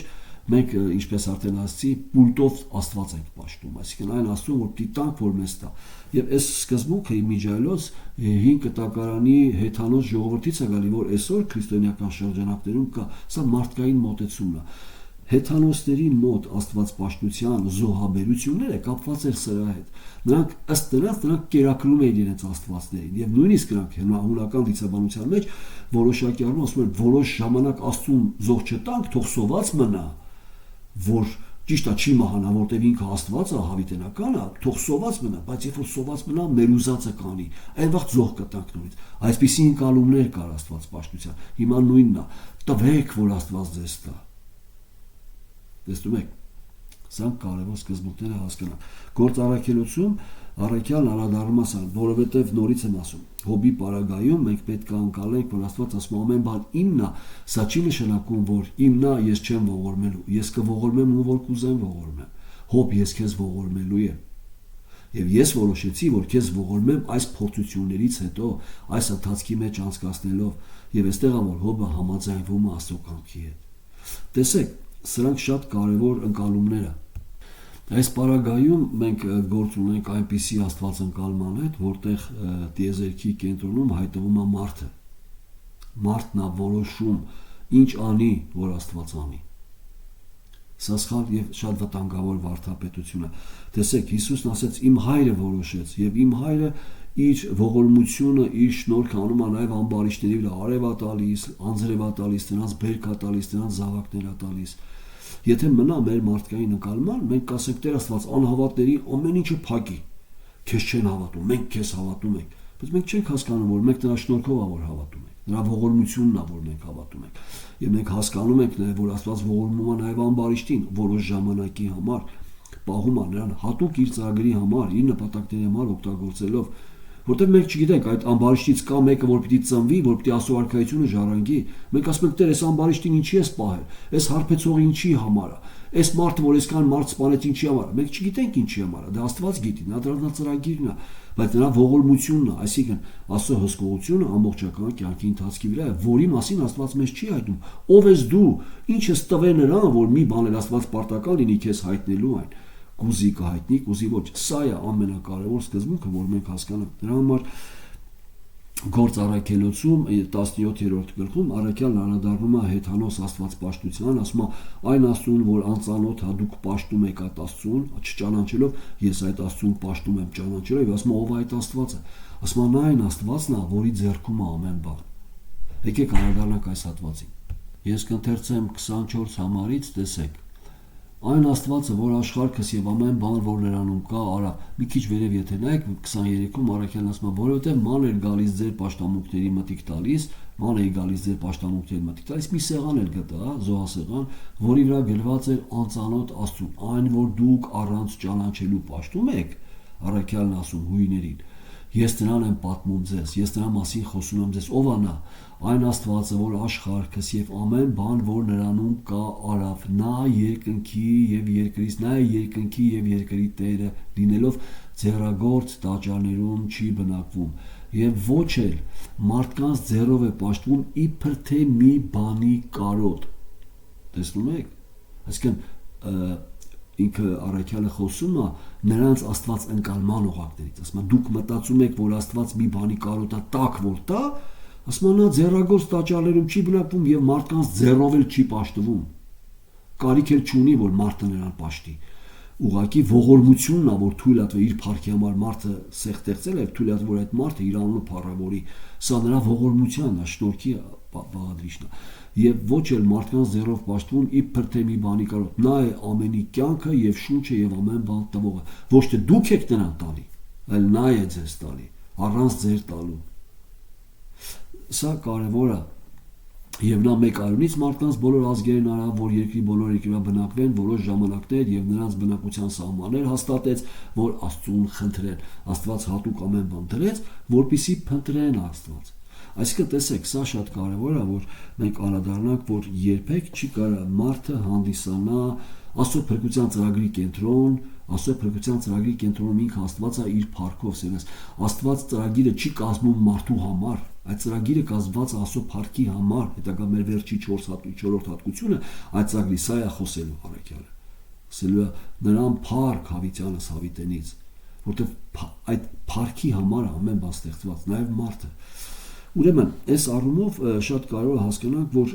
մենք ինչպես արդեն ասացի, պուլտով Աստված ենք պաշտում, այսինքն այն Աստծուն, որ պիտի տանք, որ մեզ տա։ Եվ այս սկզբունքը իմիջիայլոց 5 կտակարանի հեթանոց ժողովրդից է գալի, որ այսօր քրիստոնեական շրջանակներում կա, սա մարդկային մոտեցումն է։ Հեթանոսների մոտ Աստված պաշտության զոհաբերությունները կապված էր սրա հետ։ Նրանք ըստ նրանք կերակրում էին իրենց աստվածներին եւ նույնիսկ նրանք հունական դիցաբանության մեջ որոշակի առումով ասում են որոշ ժամանակ Աստծուն զոհ չտանք, թող սոված մնա, որ ճիշտ է չի մահանա, որտեվ ինքը Աստված է, հավիտենական է, թող սոված մնա, բայց երբ որ սոված մնա, մեր ուզածը կանի, այն վաղ զոհ կտանք նորից։ Այսպիսի ընկալումներ կար Աստված պաշտության։ Հիմա նույնն է, տվեք, որ Աստված ձեզ տա։ Տեսնում եք, սա կարևոր սկզբունքները հասկանալ։ Գործ առաքելություն առաքյալն անդրադառնում է սան, որովհետև նորից եմ ասում, Հոբի պարագայում մենք պետք է անցալենք, որ Աստված ասում ամեն բան իմն է, սա չի նշանակում, որ իմն է, ես չեմ ողորմելու, ես կողորմեմ ու որ կուզեմ ողորմեմ։ Հոբ ես քեզ ողորմելու եմ։ Եվ ես որոշեցի, որ քեզ ողորմեմ այս փորձություններից հետո, այս ընթացքի մեջ անցկացնելով, եւ այստեղ է որ Հոբը համաձայնվում է Աստծո կամքի հետ։ Տեսեք, սրանք շատ կարևոր ընկալումներ են։ Այս պարագայում մենք գործ ունենք այնպիսի Աստված ընկալման հետ, որտեղ տիեզերքի կենտրոնում հայտնվում է մարդը։ Մարդն է որոշում ինչ անի, որ Աստված անի։ Սա սխալ եւ շատ վտանգավոր վարդապետություն է։ Տեսեք, Հիսուսն ասեց իմ հայրը որոշեց եւ իմ հայրը իր ողորմությունը, իր շնորհքը անում է նաեւ ամբարիշտների վրա, արև է տալիս, անձրև է տալիս, նրանց բերք է տալիս, նրանց զավակներ է տալիս։ Եթե մնա մեր մարդկային ընկալման, մենք կասենք Տեր Աստված անհավատների ամեն ինչը փակի։ Քեզ չեն հավատում, մենք քեզ հավատում ենք։ Բայց մենք չենք հասկանում, որ մենք նրա շնորհքով է որ հավատում ենք։ Նրա ողորմությունն է, որ մենք հավատում ենք։ Եվ մենք հասկանում ենք նաև, որ Աստված ողորմում է նաև ամբարիշտին որոշ ժամանակի համար, պահում է նրան հատուկ իր ծրագրի համար, իր նպատակների համար օգտագործելով, որտեղ մենք չգիտենք այդ ամբարիշտից կա մեկը, որ պիտի ծնվի, որ պիտի Աստծո արքայությունը ժառանգի։ Մենք ասում ենք Տեր, այս ամբարիշտին ինչի ես պահել, այս հարբեցողը ինչի համար է, այս մարդը, որ այսքան մարդ սպանեց ինչի համար է։ Մենք չգիտենք ինչի համար է, դա Աստված գիտի, նա դրա ծրագիրն է, բայց նրա ողորմությունն է, այսինքն Աստծո հսկողությունը ամբողջական կյանքի ընթացքի վրա է, որի մասին Աստված մեզ չի հայտնում։ Ով ես դու, ինչ ես տվել նրան, որ մի բան էլ Աստված պարտական լինի քեզ հայտնելու այն։ Կուզի կհայտնի, կուզի ոչ։ Սա է ամենակարևոր սկզբունքը, որ մենք հասկանանք։ Դրա համար Գործ Առաքելոցում 17-րդ գլխում առաքյալն անդրադառնում է հեթանոս Աստված պաշտության, ասում է այն Աստծուն, որ անծանոթ է, դուք պաշտում եք այդ Աստծուն, չճանաչելով, ես այդ Աստծուն պաշտում եմ ճանաչելով, եւ ասում է ով է այդ Աստվածը, ասում է նա այն Աստվածն է, որի ձեռքում է ամեն բան։ Եկեք անդրադառնանք այս հատվածին։ Ես կընթերցեմ 24 համարից, տեսեք։ Այն Աստվածը, որ աշխարհքս եւ ամեն բան, որ նրանում կա, արա, մի քիչ վերև եթե նայեք 23-ում առաքյալն ասում է, որովհետեւ ման էր գալիս ձեր պաշտամունքների մտիկ տալիս, ման է գալիս ձեր պաշտամունքների մտիկ տալիս, մի սեղան էր գտա, զոհասեղան, որի վրա գրված էր անծանոթ Աստծուն, այն որ դուք առանց ճանաչելու պաշտում եք, առաքյալն ասում հույներին։ Ես նրան եմ պատմում ձեզ, ես նրա մասին խոսում եմ ձեզ, ով է նա, այն Աստվածը, որ աշխարհքս եւ ամեն բան, որ նրանում կա, արավ, նա երկնքի եւ երկրից, նա է երկնքի եւ երկրի Տերը, լինելով ձեռագործ տաճարներում չի բնակվում եւ ոչ էլ մարդկանց ձեռով է պաշտվում իբր թե մի բանի կարոտ։ Տեսնում եք, այսինքն ինքը առաքյալը խոսում է նրանց Աստված ընկալման օղակներից, ասում է դուք մտածում եք, որ Աստված մի բանի կարոտա տակ որ տա, ասում է նա ձեռագործ տաճարներում չի բնակվում եւ մարդկանց ձեռով էլ չի պաշտվում, կարիք էլ չունի, որ մարդը նրան պաշտի, ուղղակի ողորմությունն է, որ թույլ է տվել իր փառքի համար մարդը սեղտեղծել եւ թույլ է որ այդ մարդը իր անունը փառավորի, սա նրա ողորմությանն է, շնորհքի բաղադրիչն է եւ ոչ էլ մարդկանց ձեռով պաշտվում իբր թե մի բանի կարոտ, նա է ամենի կյանքը եւ շունչը եւ ամեն բան տվողը, ոչ թե դուք եք նրան տալի, այլ նա է ձեզ տալի, առանց ձեր տալու։ Սա կարևոր է եւ նա մեկ արյունից մարդկանց բոլոր ազգերին արավ, որ երկրի բոլոր երկրի բնակվեն որոշ ժամանակներ եւ նրանց բնակության սահմաններ հաստատեց, որ Աստծուն խնդրեն, Աստված հատուկ ամեն բան դրեց, որպիսի փնտրեն Աստված։ Այսինքն տեսեք, սա շատ կարևոր է, որ մենք անդրադառնանք, որ երբեք չի կարա մարդը հանդիսանա Աստծո փրկության ծրագրի կենտրոն, Աստծո փրկության ծրագրի կենտրոնում ինքը Աստված է իր փառքով, սերես։ Աստված ծրագիրը չի կազմում մարդու համար, այդ ծրագիրը կազմված է Աստծո փառքի համար, հետագա մեր վերջի 4-րդ հատկությունը այդ ծրագրի սա է խոսելու առաքյալը։ Ասելու է նրան փառք Հավիտյանս Հավիտենից, որտեղ այդ փառքի համար ամեն բան ստեղծված, նաև մարդը։ Ուրեմն, այս առումով շատ կարևոր է հասկանանք, որ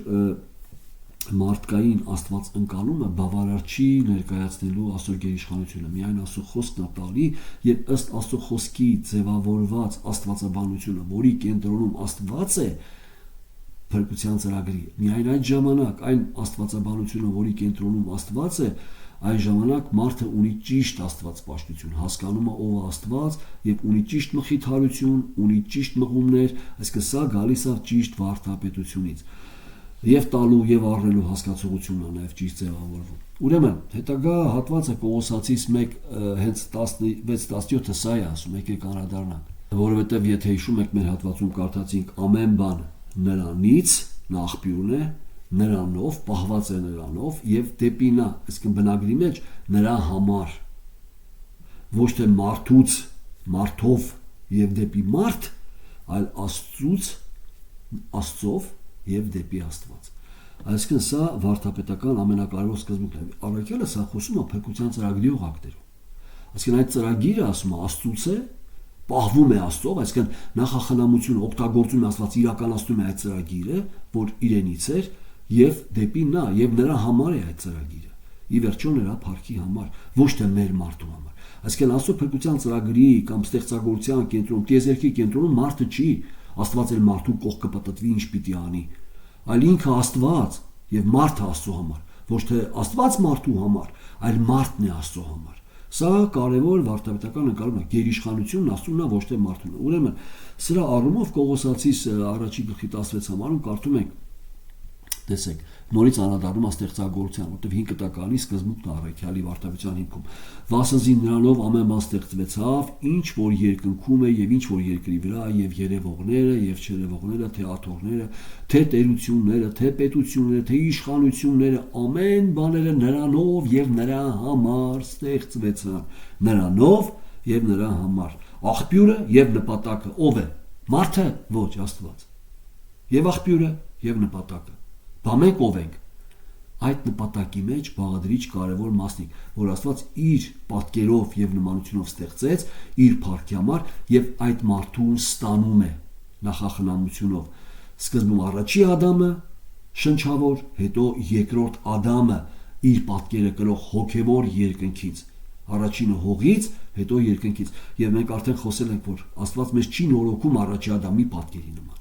մարդկային Աստված ընկալումը բավարար չի ներկայացնելու Աստծո գերիշխանությունը, միայն Աստծո խոսքն է տալի եւ ըստ Աստծո խոսքի ձևավորված աստվածաբանությունը, որի կենտրոնում Աստված է, փրկության ծրագրի, միայն այդ ժամանակ այն աստվածաբանությունը, որի կենտրոնում Աստված է, այն ժամանակ մարդը ունի ճիշտ աստվածպաշտություն, հասկանում է ով է Աստված եւ ունի ճիշտ մխիթարություն, ունի ճիշտ մղումներ, այսինքն սա գալիս է ճիշտ վարդապետությունից։ Եվ տալու եւ առնելու հասկացողությունն է նաեւ ճիշտ ձևավորվում։ Ուրեմն, հետագա հատվածը Կողոսացիս 1 հենց 16-17-ը սա է ասում, եկեք անդրադառնանք, որովհետեւ եթե հիշում եք մեր հատվածում կարդացինք ամեն բան նրանից, նա աղբյուրն է, նրանով, պահված է նրանով եւ դեպի նա, այսինքն բնագրի մեջ նրա համար, ոչ թե մարդուց, մարդով եւ դեպի մարդ, այլ Աստծուց, Աստծով եւ դեպի Աստված։ Այսինքն սա վարդապետական ամենակարևոր սկզբունքն է։ Առաքյալը սա խոսում է փրկության ծրագրի օղակներով։ Այսինքն այդ ծրագիրը ասում է Աստծուց է, պահվում է Աստծով, այսինքն նախախնամությունը օգտագործում է Աստված, իրականացնում է այդ ծրագիրը, որ իրենից էր եւ դեպի նա եւ նրա համար է այդ ծրագիրը։ Ի վերջո նրա փառքի համար, ոչ թե մեր մարդու համար։ Այսինքն Աստծո փրկության ծրագրի կամ ստեղծագործության կենտրոնում, տիեզերքի կենտրոնում մարդը չի, Աստված էլ մարդու կողքը պատտվի ինչ պիտի անի, այլ ինքը Աստված եւ մարդը Աստծո համար, ոչ թե Աստված մարդու համար, այլ մարդն է Աստծո համար։ Սա կարևոր վարդապետական ընկալումն է, գերիշխանությունն Աստծունն է, ոչ թե մարդուն։ Ուրեմն, սրա առումով Կողոսացիս առաջի գլխի 16 համարում կարդում ենք, տեսեք, նորից անդրադառնում է ստեղծագործության, որտեղ 5 տականի սկզբունքն է առաքյալի վարդապետության հիմքում։ Վասնզի նրանով ամեն բան ստեղծվեցավ, ինչ որ երկնքում է եւ ինչ որ երկրի վրա, եւ երևողները եւ չերևողները, թե աթոռները, թե տերությունները, թե պետությունները, թե իշխանությունները, ամեն բաները նրանով եւ նրա համար ստեղծվեցան, նրանով եւ նրա համար։ Աղբյուրը եւ նպատակը ով է։ Մարդը, ոչ Աստված։ Եվ աղբյուրը եւ նպատակը։ Բա մենք ով ենք։ Այդ նպատակի մեջ բաղադրիչ կարևոր մասնիկ, որ Աստված իր պատկերով եւ նմանությունով ստեղծեց իր փառքի համար եւ այդ մարդուն ստանում է, նախախնամությունով։ Սկզբում առաջի Ադամը շնչավոր, հետո երկրորդ Ադամը իր պատկերը կրող հոգևոր երկնքից, առաջինը հողից, հետո երկնքից։ Եվ մենք արդեն խոսել ենք, որ Աստված մեզ չի նորոգում առաջի Ադամի պատկերի նման,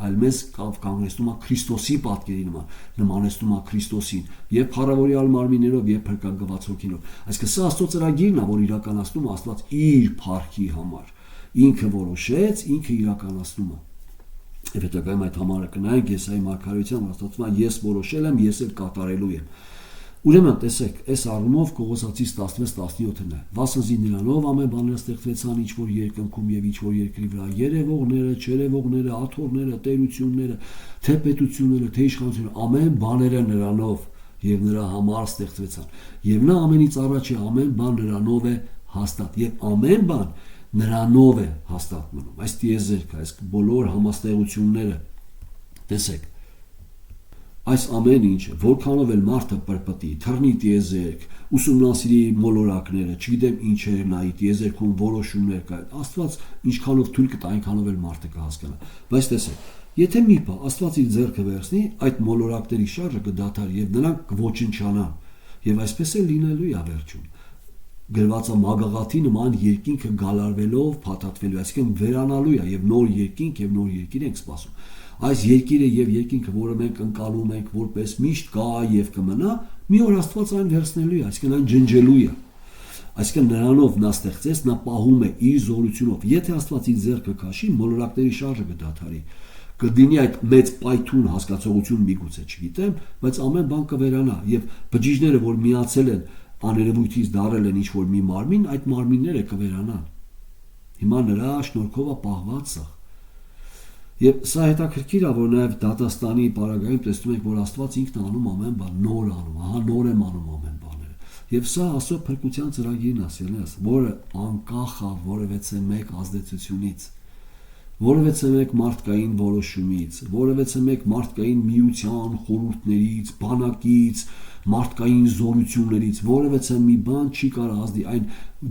այլ մեզ կանգնեցնում է Քրիստոսի պատկերի նման, նմանեցնում է Քրիստոսին, եւ փառավորյալ մարմիններով եւ փրկagված հոգինով։ Այսինքն սա Աստծո ծրագիրն է, որ իրականացնում է Աստված իր փառքի համար։ Ինքը որոշեց, ինքը իրականացնում է։ Եվ հետագայում այդ համարը կնայենք Եսայի մարգարեության, Աստվածում է ես որոշել եմ, ես էլ կատարելու եմ։ Ուրեմն տեսեք, այս առումով Կողոսացիս 16-17-ն է. Վասնզի նրանով ամեն բաները ստեղծվեցան ինչ որ երկնքում եւ ինչ որ երկրի վրա, երևողները, չերևողները, աթոռները, տերությունները, թե պետությունները, թե իշխանությունները, ամեն բաները նրանով եւ նրա համար ստեղծվեցան։ Եվ նա ամենից առաջ է, ամեն բան նրանով է հաստատ, եւ ամեն բան նրանով է հաստատ մնում։ Այս տիեզերքը, այս բոլոր համաստեղությունները, տեսեք, այս ամեն ինչը, որքանով էլ մարդը պրպտի, թռնի տիեզերք, ուսումնասիրի մոլորակները, չգիտեմ ինչեր նայի տիեզերքում որոշումներ կա, Աստված ինչքանով թույլ կտա, այնքանով էլ մարդը կհասկանա։ Բայց տեսեք, եթե մի բան Աստված իր ձեռքը վերցնի, այդ մոլորակների շարժը կդադարի եւ նրանք կոչնչանան, եւ այսպես էլ լինելու է վերջում։ Գրված է մագաղաթի նման երկինքը գալարվելով փաթաթվելու, այսինքն վերանալու է եւ նոր երկինք եւ նոր երկիր ենք սպասում։ Այս երկիրը եւ երկինքը, որը մենք ընկալում ենք որպես միշտ կա եւ կմնա, մի օր Աստված այն վերցնելու է, այսինքն այն ջնջելու է։ Այսինքն նրանով նա ստեղծեց, նա պահում է իր զորությունով։ Եթե Աստված իր ձեռքը քաշի, մոլորակների շարժը կդադարի։ Կդինի այդ մեծ պայթուն հասկացողություն միգուցե, չգիտեմ, բայց ամեն բան կվերանա եւ բջիջները, որ միացել են աներևույթից դարել են ինչ որ մի մարմին, այդ մարմինները կվերանան։ Հիմա նրա շնորհքով է պահված սա։ Եվ սա հետաքրքիր է, որ նաև դատաստանի պարագայում տեսնում ենք, որ Աստված ինքն անում ամեն բան, նոր անում, ահա նոր եմ անում ամեն բաները։ Եվ սա Աստծո փրկության ծրագիրն է, ասելես, որը անկախ է որևէ մեկ ազդեցությունից, որևէ մեկ մարդկային որոշումից, որևէ մեկ մարդկային միության խորհուրդներից, բանակից, մարդկային զորություններից, որևէ մի բան չի կարող ազդի, այն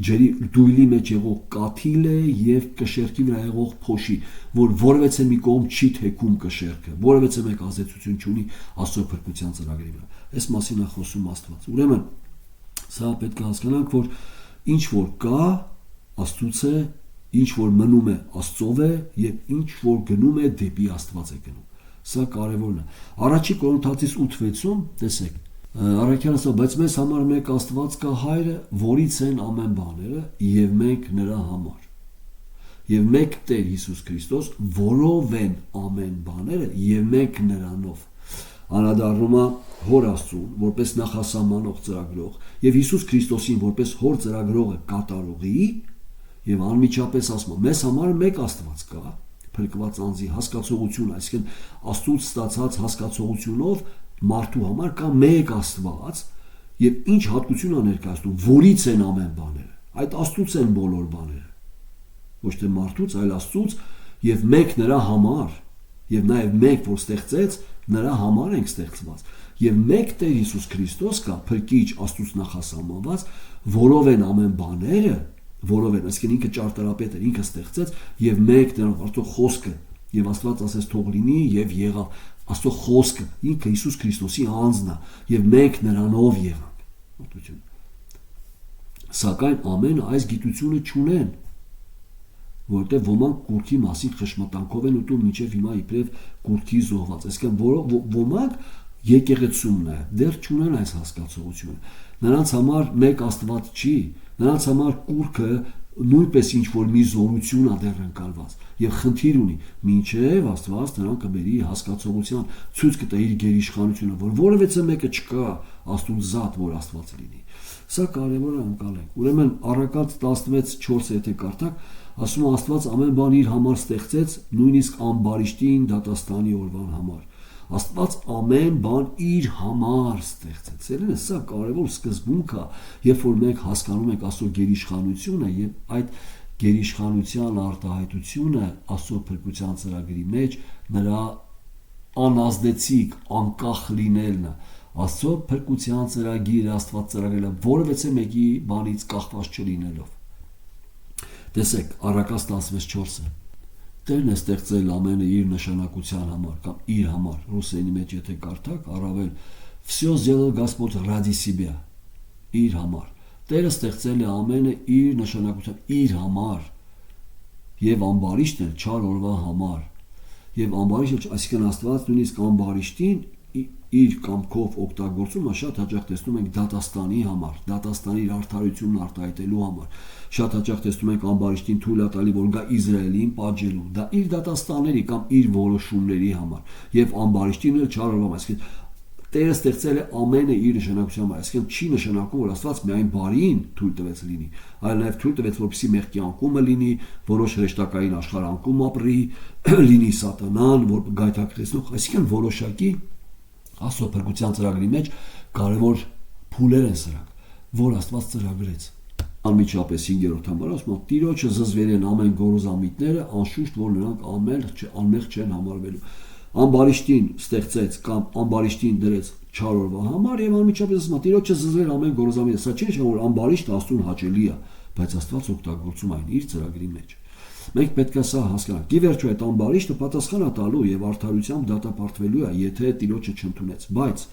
ջերի դույլի մեջ եղող կաթիլ է եւ կշերքի վրա եղող փոշի, որ որևէ մի կողմ չի թեքում կշերքը, որևէ մեկ ազդեցություն չունի Աստծո փրկության ծրագրի վրա։ Այս մասին է խոսում Աստված։ Ուրեմն սա պետք է հասկանանք, որ ինչ որ կա Աստծուց է, ինչ որ մնում է Աստծով է եւ ինչ որ գնում է դեպի Աստված է գնում։ Սա կարևորն է։ Առաջի Կորինթացիս 8:6-ում տեսեք, Առաքյալը ասա, բայց մեզ համար մեկ Աստված կա Հայրը, որից են ամեն բաները եւ մենք նրա համար։ Եվ մեկ Տեր Հիսուս Քրիստոս, որով են ամեն բաները եւ մենք նրանով։ Անդրադառնում է Հոր Աստծուն, որպես նախասահմանող ծրագրող, եւ Հիսուս Քրիստոսին, որպես Հոր ծրագրողը կատարողի, եւ անմիջապես ասում, մեզ համար մեկ Աստված կա, փրկված անձի հասկացողություն, այսինքն Աստծուց ստացած հասկացողությունով մարդու համար կա մեկ Աստված եւ ինչ հատկություն է ներկայացնում, որից են ամեն բաները։ Այդ Աստծուց են բոլոր բաները։ Ոչ թե մարդուց, այլ Աստծուց եւ մեկ նրա համար եւ նաեւ մեկ որ ստեղծեց, նրա համար ենք ստեղծված։ Եվ մեկ Տեր Հիսուս Քրիստոս կա, փրկիչ Աստծուց նախասահմանված, որով են ամեն բաները, որով են, այսինքն ինքը ճարտարապետ էր, ինքը ստեղծեց եւ մեկ նրանով Աստծո խոսքը եւ Աստված ասեց թող լինի եւ եղավ։ Աստծո խոսքը ինքը Հիսուս Քրիստոսի անձն է եւ մենք նրանով եղանք։ Ոտություն։ Սակայն ամեն այս գիտությունը չունեն, որտեղ ոմանք կուրքի մասին խշմատանքով են ուտում մինչև հիմա իբրև կուրքի զոհված։ Այսինքն ոմանք եկեղեցումն է, դեռ չունեն այս հասկացողությունը։ Նրանց համար մեկ Աստված չի, նրանց համար կուրքը նույնպես ինչ որ մի զորություն է դեռ ընկալված եւ խնդիր ունի, մինչեւ Աստված նրան կբերի հասկացողության, ցույց կտա իր գերիշխանությունը, որ որևէ մեկը չկա Աստծո զատ, որ Աստված լինի։ Սա կարևոր է ընկալենք։ Ուրեմն Առակաց 16:4 եթե կարդաք, ասում է Աստված ամեն բան իր համար ստեղծեց, նույնիսկ ամբարիշտին դատաստանի օրվան համար։ Աստված ամեն բան իր համար ստեղծեց։ Սերենը սա կարևոր սկզբունք է, երբ որ մենք հասկանում ենք Աստծո գերիշխանությունը եւ այդ գերիշխանության արտահայտությունը Աստծո փրկության ծրագրի մեջ նրա անազդեցիկ, անկախ լինելն է։ Աստծո փրկության ծրագիրը Աստված ծրագրել է որևէ մեկի բանից կախված չլինելով։ Տեսեք, Առակաց 16:4-ը։ Տերն է ստեղծել ամենը իր նշանակության համար կամ իր համար։ Ռուսերենի մեջ եթե կարդաք, առավել Всё сделал Господь ради себя, իր համար։ Տերը ստեղծել է ամենը իր նշանակությամբ, իր համար։ Եվ ամբարիշտն էլ չար օրվա համար։ Եվ ամբարիշտը, այսինքն Աստված նույնիսկ ամբարիշտին իր կամքով օգտագործումը շատ հաճախ տեսնում ենք դատաստանի համար, դատաստանի իր արդարությունն արտահայտելու համար։ Շատ հաճախ տեսնում ենք ամբարիշտին թույլ տալի, որ գա Իսրայելին պատժելու։ Դա իր դատաստանների կամ իր որոշումների համար։ Եվ ամբարիշտին էլ չար օրվա, այսինքն Տերը ստեղծել է ամենը իր նշանակության համար, այսինքն չի նշանակում, որ Աստված միայն բարին թույլ տվեց լինի, այլ նաև թույլ տվեց, որպեսզի մեղքի անկումը լինի, որոշ հրեշտակային աշխարհանկում ապրի, լինի սատանան, որ գայթակղեցնող, այսինքն որոշակի Աստծո փրկության ծրագրի մեջ կարևոր փուլեր են սրանք, որ Աստված ծրագրեց։ Անմիջապես 5-րդ համարը ասում է. Տիրոջը զզվել են ամեն գորոզամիտները, անշուշտ որ նրանք անմեղ չեն համարվելու։ Ամբարիշտին ստեղծեց կամ ամբարիշտին դրեց չար օրվա համար եւ անմիջապես ասում է Տիրոջը զզվել ամեն գորոզամիտը։ Սա չի նշանակում, որ ամբարիշտը Աստծուն հաճելի է, բայց Աստված օգտագործում այն իր ծրագրի մեջ։ Մենք պետք է սա հասկանանք։ Ի վերջո այդ ամբարիշտը պատասխան է տալու եւ արդարությամբ դատապարտվելու է, եթե Տիրոջը չընդունեց։ Բայց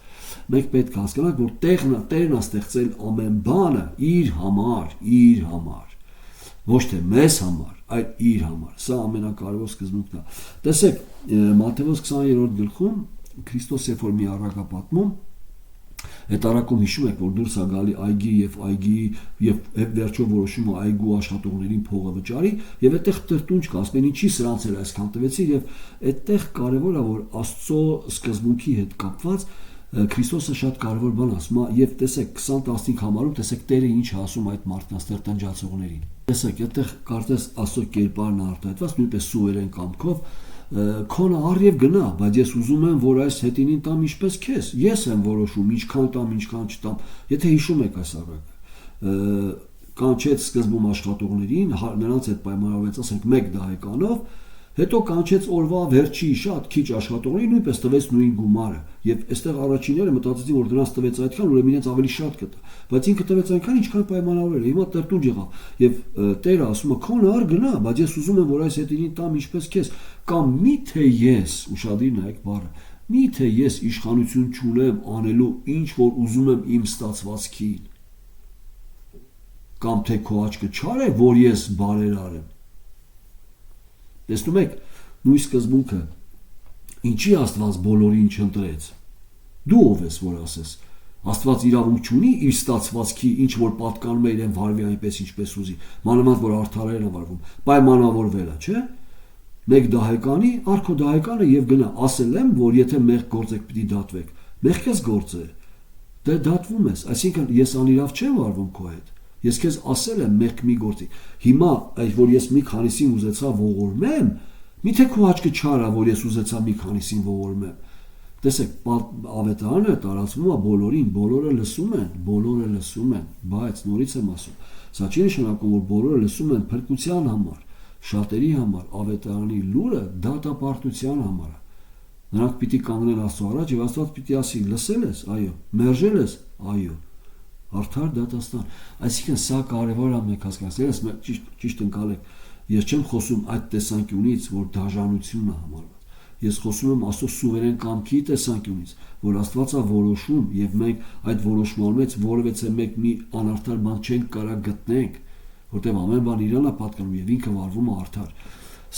մենք պետք է հասկանանք, որ Տերն է ստեղծել ամեն բանը իր համար, ոչ թե մեզ համար, այլ իր համար։ Սա ամենակարևոր սկզբունքն է։ Տեսեք, Մատթեոս 20-րդ գլխում Քրիստոս երբ որ մի առակ է պատմում, այդ առակում հիշում եք, որ դուրս է գալի այգի եւ վերջով որոշում է այգու աշխատողներին փողը վճարի եւ այդտեղ տրտունջ կա, ասում են ինչի սրանց էլ այսքան տվեցի եւ այդտեղ կարեւոր է, որ Աստծո սկզբունքի հետ կապված Քրիստոսը շատ կարևոր բան ասում է եւ տեսեք 20-15 համարում տեսեք Տերը ինչ ասում այդ մարդկանց տրտնջացողներին։ Տեսեք, այդտեղ կարծես Աստծո կերպարն արտահայտված նույնպես սուվերեն կամքով քոնը առ եւ գնա, բայց ես ուզում եմ, որ այս հետինին տամ ինչպես քեզ։ Ես եմ որոշում ինչքան տամ, ինչքան չտամ։ Եթե հիշում եք այս առակը, կանչեց սկզբում աշխատողներին, նրանց հետ պայմանավորվեց, ասենք 1 դահեկանով, հետո կանչեց օրվա վերջի շատ քիչ աշխատողներին, նույնպես տվեց նույն գումարը։ Եվ այստեղ առաջինները մտածեցին, որ դրանց տվեց այդքան, ուրեմն իրենց ավելի շատ կտա։ Բայց ինքը տվեց այնքան, ինչքան պայմանավորել է։ Հիմա տրտունջ եղավ։ Եվ Տերը ասում է. «Քոնը առ գնա, բայց ես ուզում եմ, որ այս հետինին տամ ինչպես քեզ»։ Կամ միթե ես, ուշադիր նայեք բառը, միթե ես իշխանություն չունեմ անելու ինչ որ ուզում եմ իմ ստացվածքին։ Կամ թե քո աչքը չար է, որ ես բարեր արեմ։ Տեսնում եք, նույն սկզբունքը ինչի Աստված բոլորին չընտրեց։ Դու ով ես, որ ասես, Աստված իրավունք չունի իր ստացվածքի ինչ որ պատկանում է իրեն վարվի այնպես ինչպես ուզի, մանավանդ որ արդարերն է վարվում, պայմանավորվել է, չէ՞։ 1 դահեկանի, արքո դահեկանը եւ գնա, ասել եմ, որ եթե մեղք գործեք պիտի դատվեք։ Մեղք ես գործը, դե դատվում ես, այսինքն ես անիրավ չեմ վարվում քո հետ։ Ես քեզ ասել եմ մեղք մի գործի։ Հիմա այդ որ ես մի քանիսին ուզեցա ողորմեմ, միթե քո աչքը չար է, որ ես ուզեցա մի քանիսին ողորմեմ։ Տեսեք, ավետարանը տարածվում է բոլորին, բոլորը լսում են, բայց նորից եմ ասում, սա չի նշանակում, որ բոլորը լսում են փրկության համար, շատերի համար, ավետարանի լուրը դատապարտության համար է։ Նրանք պիտի կանգնեն Աստծո առաջ եւ Աստված պիտի ասի. լսել ես, այո, մերժել ես, այո, արդար դատաստան։ Այսինքն սա կարևոր է մենք հասկանանք, ճիշտ ընկալեք, ես չեմ խոսում այդ տեսանկյունից, որ դաժանություն է համարված։ Ես խոսում եմ Աստծո սուվերեն կամքի տեսանկյունից, որ Աստված է որոշում եւ մենք այդ որոշման մեջ որևէ մեկ մի անարդար բան չենք կարող գտնենք, որտեղ ամեն բան իրան է պատկանում եւ ինքը վարվում է արդար։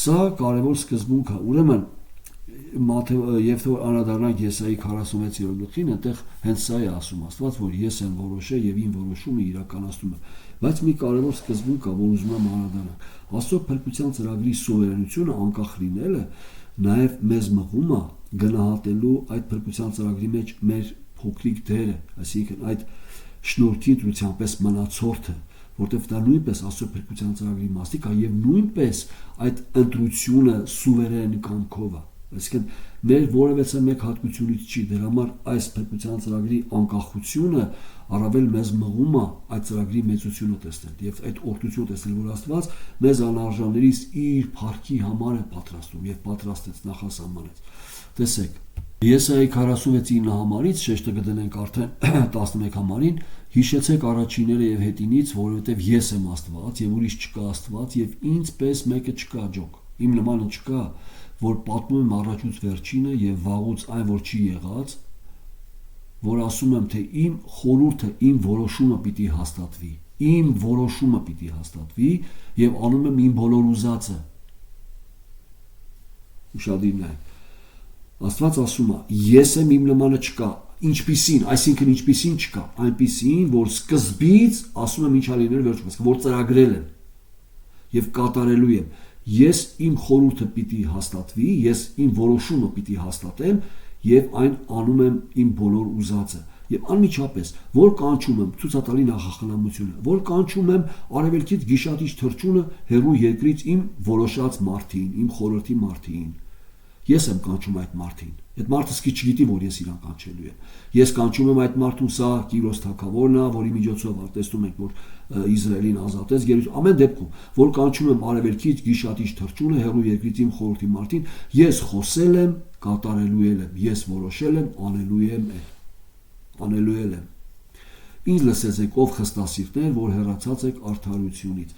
Սա կարևոր սկզբունք է։ Ուրեմն Եվ որ անդրադառնանք Եսայի 46-րդ գլխին, այնտեղ հենց սա է ասում Աստված, որ ես եմ որոշել եւ իմ որոշումը իրականացնում եմ։ Բայց մի կարևոր սկզբունք կա, որ ուզում եմ անդրադառնալ։ Աստծո փրկության ծրագրի սուվերենությունը անկախ լինելը նաեւ մեզ մղում է գնահատելու այդ փրկության ծրագրի մեջ մեր փոքրիկ դերը, այսինքն այդ շնորհքի դրության պես մնացորդը, որտեղ դա նույնպես Աստծո փրկության ծրագրի մասնիկ է եւ նույնպես այդ ընտրությունը սուվերեն կամքով է։ Այսինքն մեր որևէ մեկ հատկությունից չի, դրա համար այս փրկության ծրագրի անկախությունը առավել մեզ մղում է այդ ծրագրի մեծությունը տեսնել եւ այդ օրհնությունը տեսնել, որ Աստված մեզ անարժաններից իր փառքի համար է պատրաստում եւ պատրաստեց, նախասահմանեց։ Տեսեք, Եսայի 46-9 համարից շեշտը կդնենք արդեն 11 համարին, հիշեցեք առաջինները եւ հետինից, որովհետեւ ես եմ Աստված եւ ուրիշ չկա Աստված եւ ինձ պես մեկը չկա ջոկ։ Իմ նմանը չկա, որ պատմում եմ առաջուց վերջինը եւ վաղուց այն, որ չի եղած, որ ասում եմ, թե իմ խորհուրդը, իմ որոշումը պիտի հաստատվի, իմ որոշումը պիտի հաստատվի եւ անում եմ իմ բոլոր ուզածը։ Ուշադիր նայ։ Աստված ասում է, ես եմ, իմ նմանը չկա, ինչպիսին, այսինքն ինչպիսին չկա, այնպիսին, որ սկզբից ասում եմ ինչ ալիներ վերջում, որ ծրագրել եմ եւ կատարելու եմ։ Ես իմ խորհուրդը պիտի հաստատվի, ես իմ որոշումը պիտի հաստատեմ եւ այն անում եմ իմ բոլոր ուզածը։ Եվ անմիջապես, որ կանչում եմ ցուցատալի նախախնամությունը, որ կանչում եմ արևելքից գիշատիչ թրջունը հերու երկրից իմ որոշած մարդին, իմ խորհրդի մարդին։ Ես եմ կանչում այդ մարդին։ Այդ մարդը սկի չգիտի, որ ես իրան կանչելու եմ։ Ես կանչում եմ այդ մարդուն, սա Կիրոս թագավորն է, որի միջոցով տեսնում ենք, որ Իսրայելին ազատեց գերություն։ Ամեն դեպքում, որ կանչում եմ արևելքից գիշատիչ թրջունը հերու երկրից իմ խորհրդի մարդին, ես խոսել եմ, կատարելու եմ, ես որոշել եմ, անելու եմ։ Ինձ լսեցեք, ով խստասիրտներ, որ հեռացած եք արդարությունից։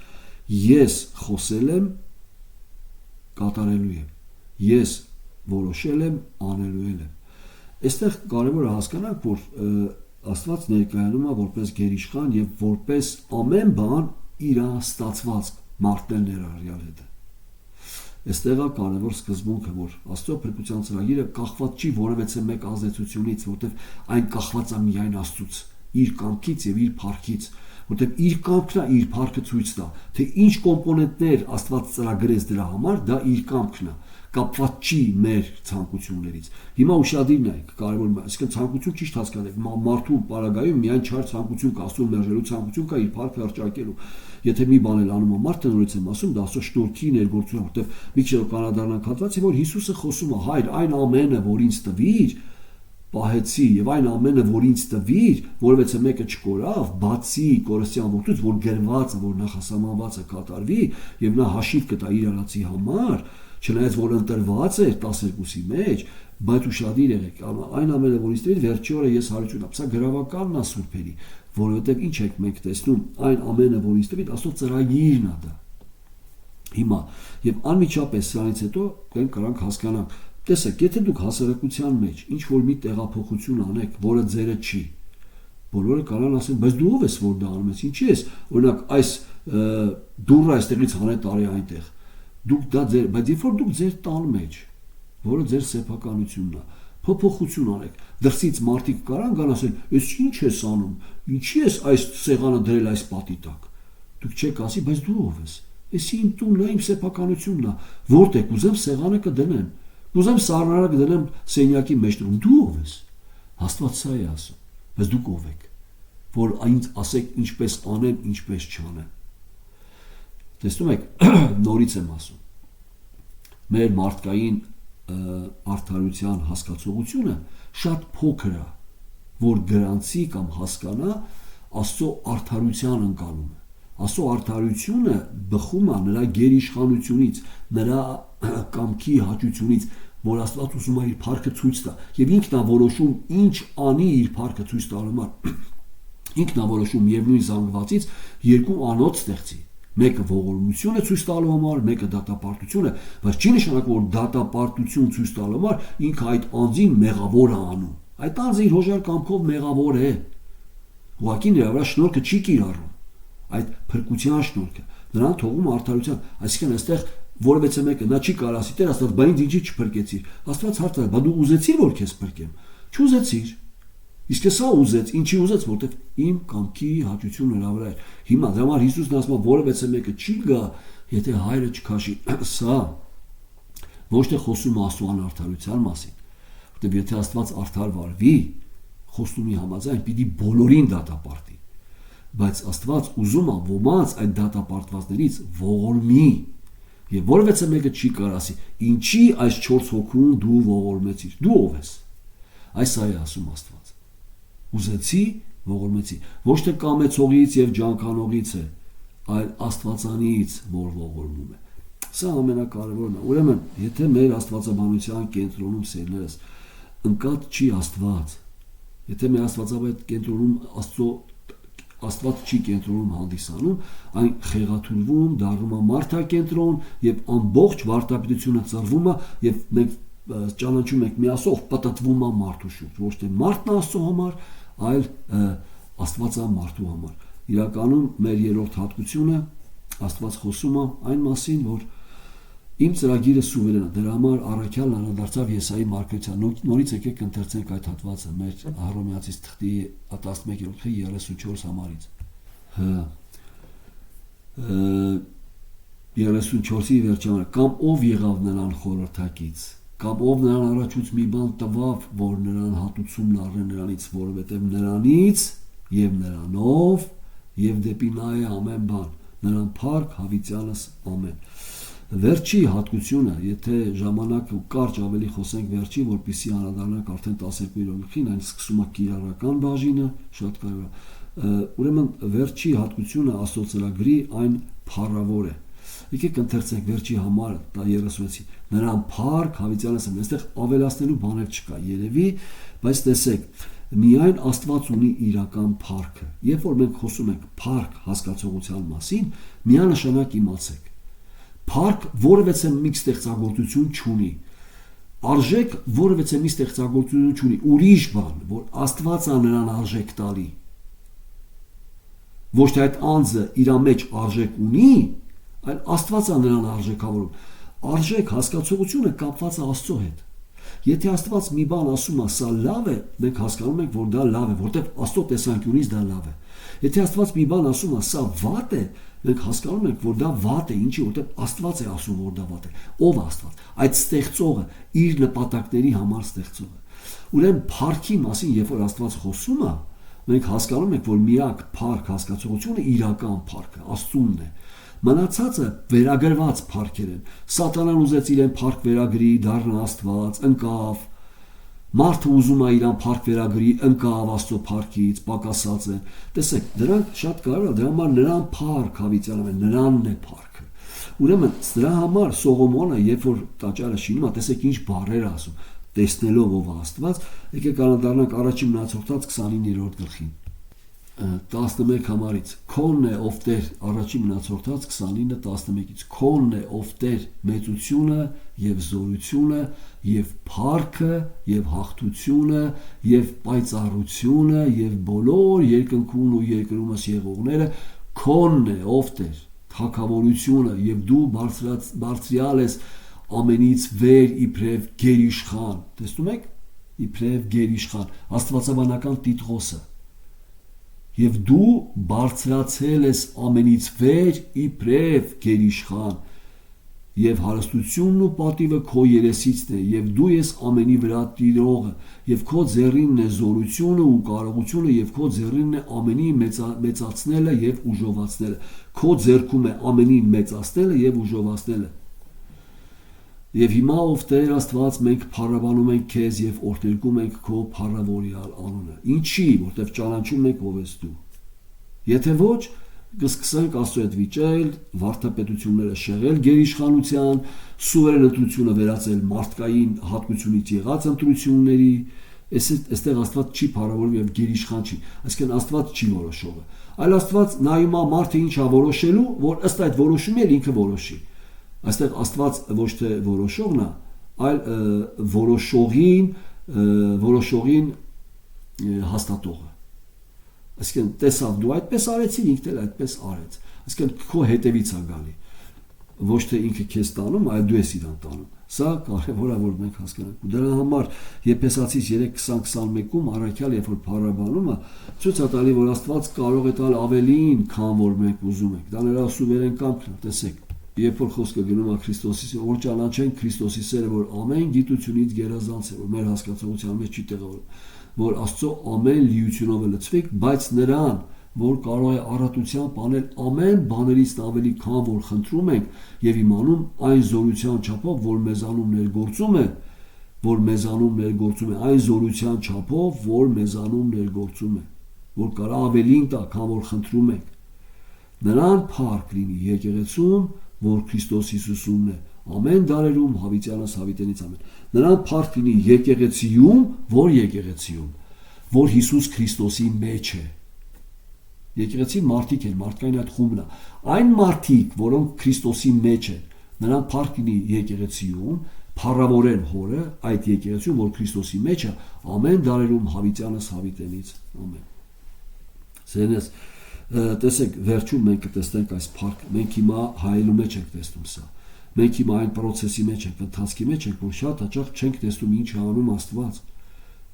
Ես խոսել եմ, կատարելու եմ։ Ես որոշել եմ, անելու եմ։ Այստեղ կարևոր է հասկանանք, որ Աստված ներկայանում է որպես գերիշխան եւ որպես ամեն բան իր ստացված մարդն ներառյալ հետ։ Այստեղ է կարևոր սկզբունքը, որ Աստծո փրկության ծրագիրը կախված չի որևէ մեկ ազդեցությունից, որտեղ այն կախված է միայն Աստծուց, իր կամքից եւ իր փառքից, որտեղ իր կամքն է իր փառքը ցույց տա, թե ինչ կոմպոնենտներ Աստված ծրագրեց դրա համար, դա իր կամքն է, կապված չի մեր ցանկություններից։ Հիմա ուշադիր նայեք, կարևոր է, այսինքն ցանկություն ճիշտ հասկանալու, մարդու պարագայում միայն չար ցանկություն կա, Աստծո մերժելու ցանկություն կա իր փառքը հրճակելու։ Եթե մի բան էլ անում է մարդը, նորից եմ ասում, դա Աստծո շնորհքի ներգործություն, որտեղ մի քիչ կանադառնանք հատվածի, որ Հիսուսը խոսում է, հայր, այն ամենը, որ ինձ տվիր, պահեցի եւ այն ամենը, որ ինձ տվիր, որովհետեւ մեկը չկորավ, բացի կորստյան որդուց, որ գրված է, որ նախասահմանված է կատարվի եւ նա հաշիվ կտա իր արածի համար, չնայած որ ընտրված է 12-ի մեջ, բայց ուշադիր եղեք, այն ամենը, որ ինձ տվիր, վերջի օրը ես հարություն ապսա գրավականն է սուրբերի, որովհետեւ ինչ եք մենք տեսնում, այն ամենը, որ ինձ տվիր, Աստծո ծրագիրն է դա։ Հիմա եւ անմիջապես սրանից հետո կրանք հասկանանք. տեսեք, եթե դուք հասարակության մեջ ինչ որ մի տեղափոխություն անեք, որը ձերը չի, բոլորը կարան ասեն, բայց դու ով ես որ դա անում ես, ինչի՞ ես, օրինակ այս դուրը այստեղից հանե տարի այնտեղ, դուք դա ձեր, բայց երբ որ դուք ձեր տան մեջ, որը ձեր սեփականությունն է, փոփոխություն անեք, դրսից մարդիկ կարան գան ասեն, «Էս ինչ ես անում, ինչի՞ ես այս սեղանը դրել այս պատի տակ», դուք չեք ասի, բայց դու ով ես, էս իմ տունն է, իմ սեփականությունն է, որտեղ կուզեմ սեղանը կդնեմ, կուզեմ սառնարը կդնեմ սենյակի մեջ, դու ով ես, Աստված սա է ասում, բայց դուք ով եք, որ ինձ ասեք ինչպես անեմ, ինչպես չանեմ։ Տեսնում եք, նորից եմ ասում, մեր մարդկային արդարության հասկացողությունը շատ փոքր է, որ գրանցի կամ հասկանա Աստծո արդարության ընկալումը։ Աստծո արդարությունը բխում է նրա գերիշխանությունից, նրա կամքի հաճությունից, որ Աստված ուզում է իր փառքը ցույց տա, եւ ինքն է որոշում ինչ անի իր փառքը ցույց տալու համար։ Ինքն է որոշում միևնույն զանգվածից երկու անոց ստեղծի։ Մեկը ողորմություն է ցույց տալու համար, մեկը դատապարտություն է, բայց չի նշանակում, որ դատապարտություն ցույց տալու համար ինքը այդ անձին մեղավոր է անում։ Այդ անձը իր հոժար կամքով մեղավոր է։ Ուղղակի նրա վրա շնորհքը չի կիրառում։ Այդ փրկության շնորհքը նրան թողում արդարության, այսինքն այստեղ որևէ մեկը նա չի կարող ասի, Տեր Աստված, բայց ինձ ինչի չփրկեցիր։ Աստված հարցնում է, բա դու ուզեցիր որ քեզ փրկեմ։ Չուզեցիր։ Իսկ սա ուզեց, ինչի ուզեց, որտեվ իմ կամքի հաճությունը նրա վրա էր։ Հիմա դրա համար Հիսուսն ասում է, որևէ մեկը չի գա, եթե հայրը չքաշի։ Սա ոչ թե խոսում է Աստծո անարդարության մասին, որտեվ եթե Աստված արդար վարվի, խոստումի համաձայն պիտի բոլորին դատապարտի։ Բայց Աստված ուզում է ոմանց այդ դատապարտվածներից ողորմի։ Եվ որևէ մեկը չի կարող ասի, ինչի այս 4 հոգուն դու ողորմեցիր։ Դու ով ես։ Այս է ասում Աստված։ Ուզեցի, ողորմեցի։ Ոչ թե կամեցողից եւ ջանքանողից է, այլ Աստվածանից, որ ողորմում է։ Սա ամենակարևորն է։ Ուրեմն, եթե մեր աստվածաբանության կենտրոնում սերներս ընկած չի Աստված, եթե մեր աստվածաբանության կենտրոնում Աստծո Աստված չի կենտրոնում հանդիսանում, այն խեղաթյուրվում, դառնում է մարդակենտրոն եւ ամբողջ վարտապետությունը ծրվում է եւ մենք ճանաչում ենք մի Աստծո, պատտվում է մարդու շուրջ, ոչ թե մարդն Աստծո համար, այլ Աստվածը մարդու համար։ Իրականում մեր երրորդ հատկությունը Աստված խոսում է այն մասին, որ իմ ծրագիրը սուվերեն է, դրա համար առաքյալն անդրադարձավ Եսայի մարգարեության։ Նորից եկեք ընթերցենք այդ հատվածը մեր Հռոմեացիս թղթի 11:34 համարից։ 34-ի վերջանը, կամ ով եղավ նրան խորհրդակից, կամ ով նրան առաջուց մի բան տվավ, որ նրան հատուցումն առնե նրանից, որովհետև նրանից եւ նրանով եւ դեպի նա է ամեն բան, նրան փառք հավիտյանս ամեն։ Վերջի հատկությունը, եթե ժամանակը կարճ ավելի խոսենք վերջի, որպեսզի անդրադառնանք արդեն 12-րդ գլխին, այն սկսում է կիրառական բաժինը, շատ կարևոր է։ Ուրեմն վերջի հատկությունը Աստծո ծրագրի այն փառավոր է։ Եկեք ընթերցենք վերջի համարը 36-ի։ Նրան փառք հավիտյանս ամեն։ Այստեղ ավելացնելու բաներ չկա երևի, բայց տեսեք, միայն Աստված ունի իրական փառքը։ Երբ որ մենք խոսում ենք փառք հասկացողության մասին, միանշանակ իմացեք, փառք որևէ մի ստեղծագործություն չունի, արժեք որևէ մի ստեղծագործություն չունի, ուրիշ բան, որ Աստվածը նրան արժեք տալի, ոչ թե այդ անձը իր մեջ արժեք ունի, այլ Աստվածը նրան արժեքավորում։ Արժեք հասկացողությունը կապված է Աստծո հետ։ Եթե Աստված մի բան ասում է, սա լավ է, մենք հասկանում ենք, որ դա լավ է, որտեղ Աստծո տեսանկյունից դա լավ է։ Եթե Աստված մի բան ասում է, սա վատ է, մենք հասկանում ենք, որ դա վատ է, ինչի, որտեղ Աստված է ասում, որ դա վատ է։ Ով է Աստված։ Այդ ստեղծողը, իր նպատակների համար ստեղծողը։ Ուրեմն փառքի մասին, երբ որ Աստված խոսում է, մենք հասկանում ենք, որ միակ փառք հասկացողությունը իրական փառքը, Աստծունն է։ Մնացածը վերագրված փառքեր են։ Սատանան ուզեց իրեն փառք վերագրի, դառնա Աստված, ընկավ։ Մարդը ուզում է իրան փառք վերագրի, ընկավ Աստծո փառքից, պակասած է։ Տեսեք, դրանք շատ կարևոր է, դրա համար նրան փառք հավիտյանը, նրանն է փառքը։ Ուրեմն դրա համար Սողոմոնը, երբ որ տաճարը շինում է, տեսեք ինչ բառեր ասում, տեսնելով ով Աստված, եկեք անդրադառնանք առաջին մնացորդած 29-րդ գլխին։ 11 համարից քոնն է ով Տեր, առաջին մնացորդած 29:11-ից քոնն է ով Տեր մեծությունը եւ զորությունը եւ փառքը եւ հաղթությունը եւ պայծառությունը եւ բոլոր երկնքուն ու երկրումս եղողները քոնն է ով Տեր, թագավորությունը եւ դու բարձրյալ ես ամենից վեր իբրև գերիշխան։ Տեսնում եք, իբրև գերիշխան, աստվածաբանական տիտղոսը։ Եվ դու բարձրացել ես ամենից վեր իբրև գերիշխան, եւ հարստությունն ու պատիվը քո երեսիցն է, եւ դու ես ամենի վրա տիրողը, եւ քո ձեռինն է զորությունը ու կարողությունը, եւ քո ձեռինն է ամենի մեծացնելը եւ ուժովացնելը, քո ձեռքում է ամենին մեծացնելը եւ ուժովացնելը։ Եվ հիմա ով Տեր Աստված, մենք փառաբանում ենք քեզ եւ օրհներգում ենք քո փառավորյալ անունը։ Ինչի, որտեվ ճանաչում ենք ով ես դու։ Եթե ոչ, կսկսենք Աստծո հետ վիճել, վարդապետությունները շեղել գերիշխանության, սուվերենությունը վերածել մարդկային հատկությունից եղած ընտրությունների, այստեղ Աստված չի փառավորվում եւ գերիշխան չի, այսինքն Աստված չի որոշողը, այլ Աստված նայում է մարդը ինչ է որոշելու, որ ըստ այդ որոշումի էլ ինքը որոշի։ Այստեղ Աստված ոչ թե որոշողն է, այլ որոշողին հաստատողը։ Այսինքն տեսավ դու այդպես արեցին, ինքն էլ այդպես արեց։ Այսինքն քո հետևից է գալի։ Ոչ թե ինքը քեզ տանում, այլ դու ես իրան տանում։ Սա կարևոր է, որ մենք հասկանանք։ Ու դրա համար Եփեսացիս 3:20-21-ում առաքյալ երբ որ փառաբանում է, ցույց է տալի, որ Աստված կարող է տալ ավելին, քան որ մենք ուզում ենք։ Դա նրա սուվերեն կամքն է, տեսեք։ Երբ որ խոսքը գնում է Քրիստոսի, որ ճանաչենք Քրիստոսի սերը, որ ամեն գիտությունից գերազանց է, որ մեր հասկացողության մեջ չի տեղավորվում, որ Աստծո ամեն լիությունով է լցվեք, բայց նրան, որ կարող է առատությամբ անել ամեն բաներից ավելի, քան որ խնդրում ենք եւ իմանում այն զորության չափով, որ մեզանում ներգործում է, այն զորության չափով, որ մեզանում ներգործում է, որ կարա ավելին տա, քան որ խնդրում ենք։ Նրան փառք լինի եկեղեցում, որ Քրիստոս Հիսուսումն է, ամեն դարերում հավիտյանս հավիտենից ամեն։ Նրան փառք լինի եկեղեցիում, որ Հիսուս Քրիստոսի մեջ է։ Եկեղեցի մարդիկ են, մարդկային այդ խումբն է։ Այն մարդիկ, որոնք Քրիստոսի մեջ են, նրան փառք լինի եկեղեցիում, փառավորեն հորը այդ եկեղեցիում, որ Քրիստոսի մեջ է, ամեն դարերում հավիտյանս հավիտենից։ Ամեն։ Սերնես, տեսեք, վերջում մենք կտեսնենք այս փառքը։ Մենք հիմա հայելու մեջ ենք տեսնում սա։ Մենք հիմա այն process-ի մեջ ենք, ընթացքի մեջ ենք, որ շատ հաճախ չենք տեսնում ինչ է անում Աստված։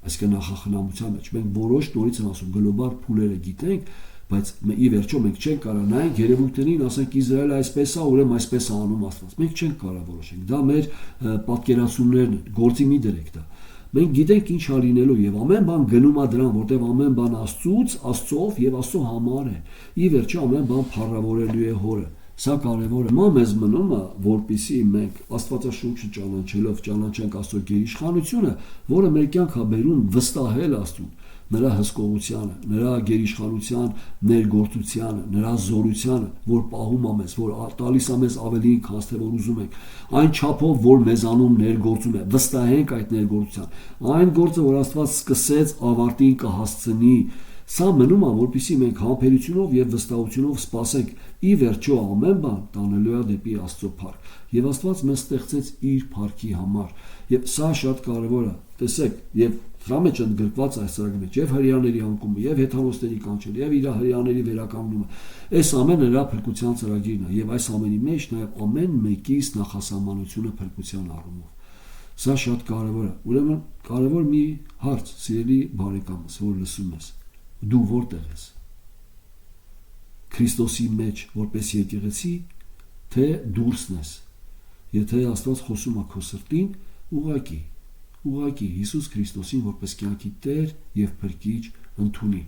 Այսինքն նախախնամության մեջ մենք որոշ նորից եմ ասում գլոբալ փուլերը գիտենք, բայց ի վերջո մենք չենք կարող նայենք երևույթներին, ասենք Իսրայելը այսպես է, ուրեմն այսպես է անում Աստված։ Մենք չենք կարող որոշենք։ Դա մեր պատկերացումներն են, գործի մի դրեք դա։ Մենք գիտենք ինչ է լինելու եւ ամեն բան գնում է դրան, որտեղ ամեն բան Աստծուց, Աստծով եւ Աստծո համար է։ Ի վերջո ամեն բան փառավորելու է հորը։ Սա կարևոր է։ Մեզ մնում է, որպեսզի մենք Աստվածաշունչը ճանաչելով ճանաչենք Աստծո գերիշխանությունը, որը մեր կյանք է բերում վստահել Աստծուն, նրա հսկողությանը, նրա գերիշխանության ներգործությանը, նրա զորությանը, որ պահում է մեզ, որ տալիս է մեզ ավելին, քան թե որ ուզում ենք, այն չափով, որ մեզանում ներգործում է, վստահենք այդ ներգործության։ Այն գործը, որ Աստված սկսեց, ավարտին կհասցնի։ Սա մնում է, որպեսզի մենք համբերությունով եւ վստահությունով սպասենք ի վերջո ամեն բան տանելու է դեպի Աստծո փառք։ Եվ Աստված մեզ ստեղծեց իր փառքի համար։ Եվ սա շատ կարևոր է։ Տեսեք, եւ դրա մեջ ընդգրկված այս ծրագրի մեջ եւ հрьяաների անկումը, եւ հեթանոսների կանչելը, եւ իր հрьяաների վերականգնումը։ Այս ամենը նրա փրկության ծրագիրն է եւ այս ամենի մեջ նաեւ ամեն մեկից նախասահմանությունը փրկության առումով։ Սա շատ կարևոր է։ Ուրեմն կարևոր մի հարց, սիրելի բարեկամս, որ լսում ես, դու որտեղ ես։ Քրիստոսի մեջ որպես եկեղեցի, թե դուրսն ես։ Եթե Աստված խոսում է քո սրտին, ուղղակի Հիսուս Քրիստոսին որպես կյանքի Տեր եւ Փրկիչ ընդունի։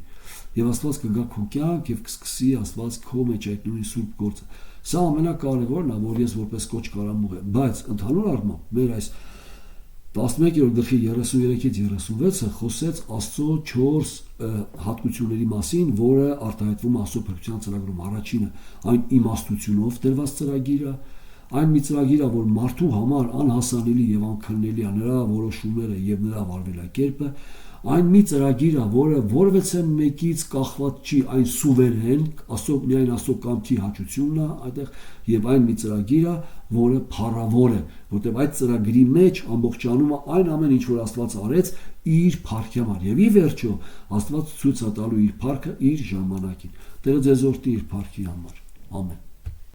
Եվ Աստված կգա քո կյանք եւ կսկսի Աստված քո մեջ այդ նույն սուրբ գործը։ Սա ամենակարևորն է, որ ես որպես կոչ կարամ ուղղել, բայց ընդհանուր առմամբ մեր այս 11-րդ գլխի 33-ից 36-ը խոսեց Աստծո 4 հատկությունների մասին, որը արտահայտվում է Աստծո փրկության ծրագրում։ Առաջինը այն իմաստությունով դրված ծրագիրը, այն մի ծրագիր է, որ մարդու համար անհասանելի եւ անքննելի է, նրա որոշումները եւ նրա վարվելակերպը, այն մի ծրագիր է, որը որևէ մեկից կախված չի, այն սուվերեն, միայն Աստծո կամքի հաճությունն է այդտեղ, եւ այն մի ծրագիր է, որը փառավոր է, որտեղ այդ ծրագրի մեջ ամբողջանում է այն ամեն ինչ, որ Աստված արեց իր փառքի համար, եւ ի վերջո Աստված ցույց է տալու իր փառքը իր ժամանակին։ Տերը ձեզ օրհնի իր փառքի համար։ Ամեն։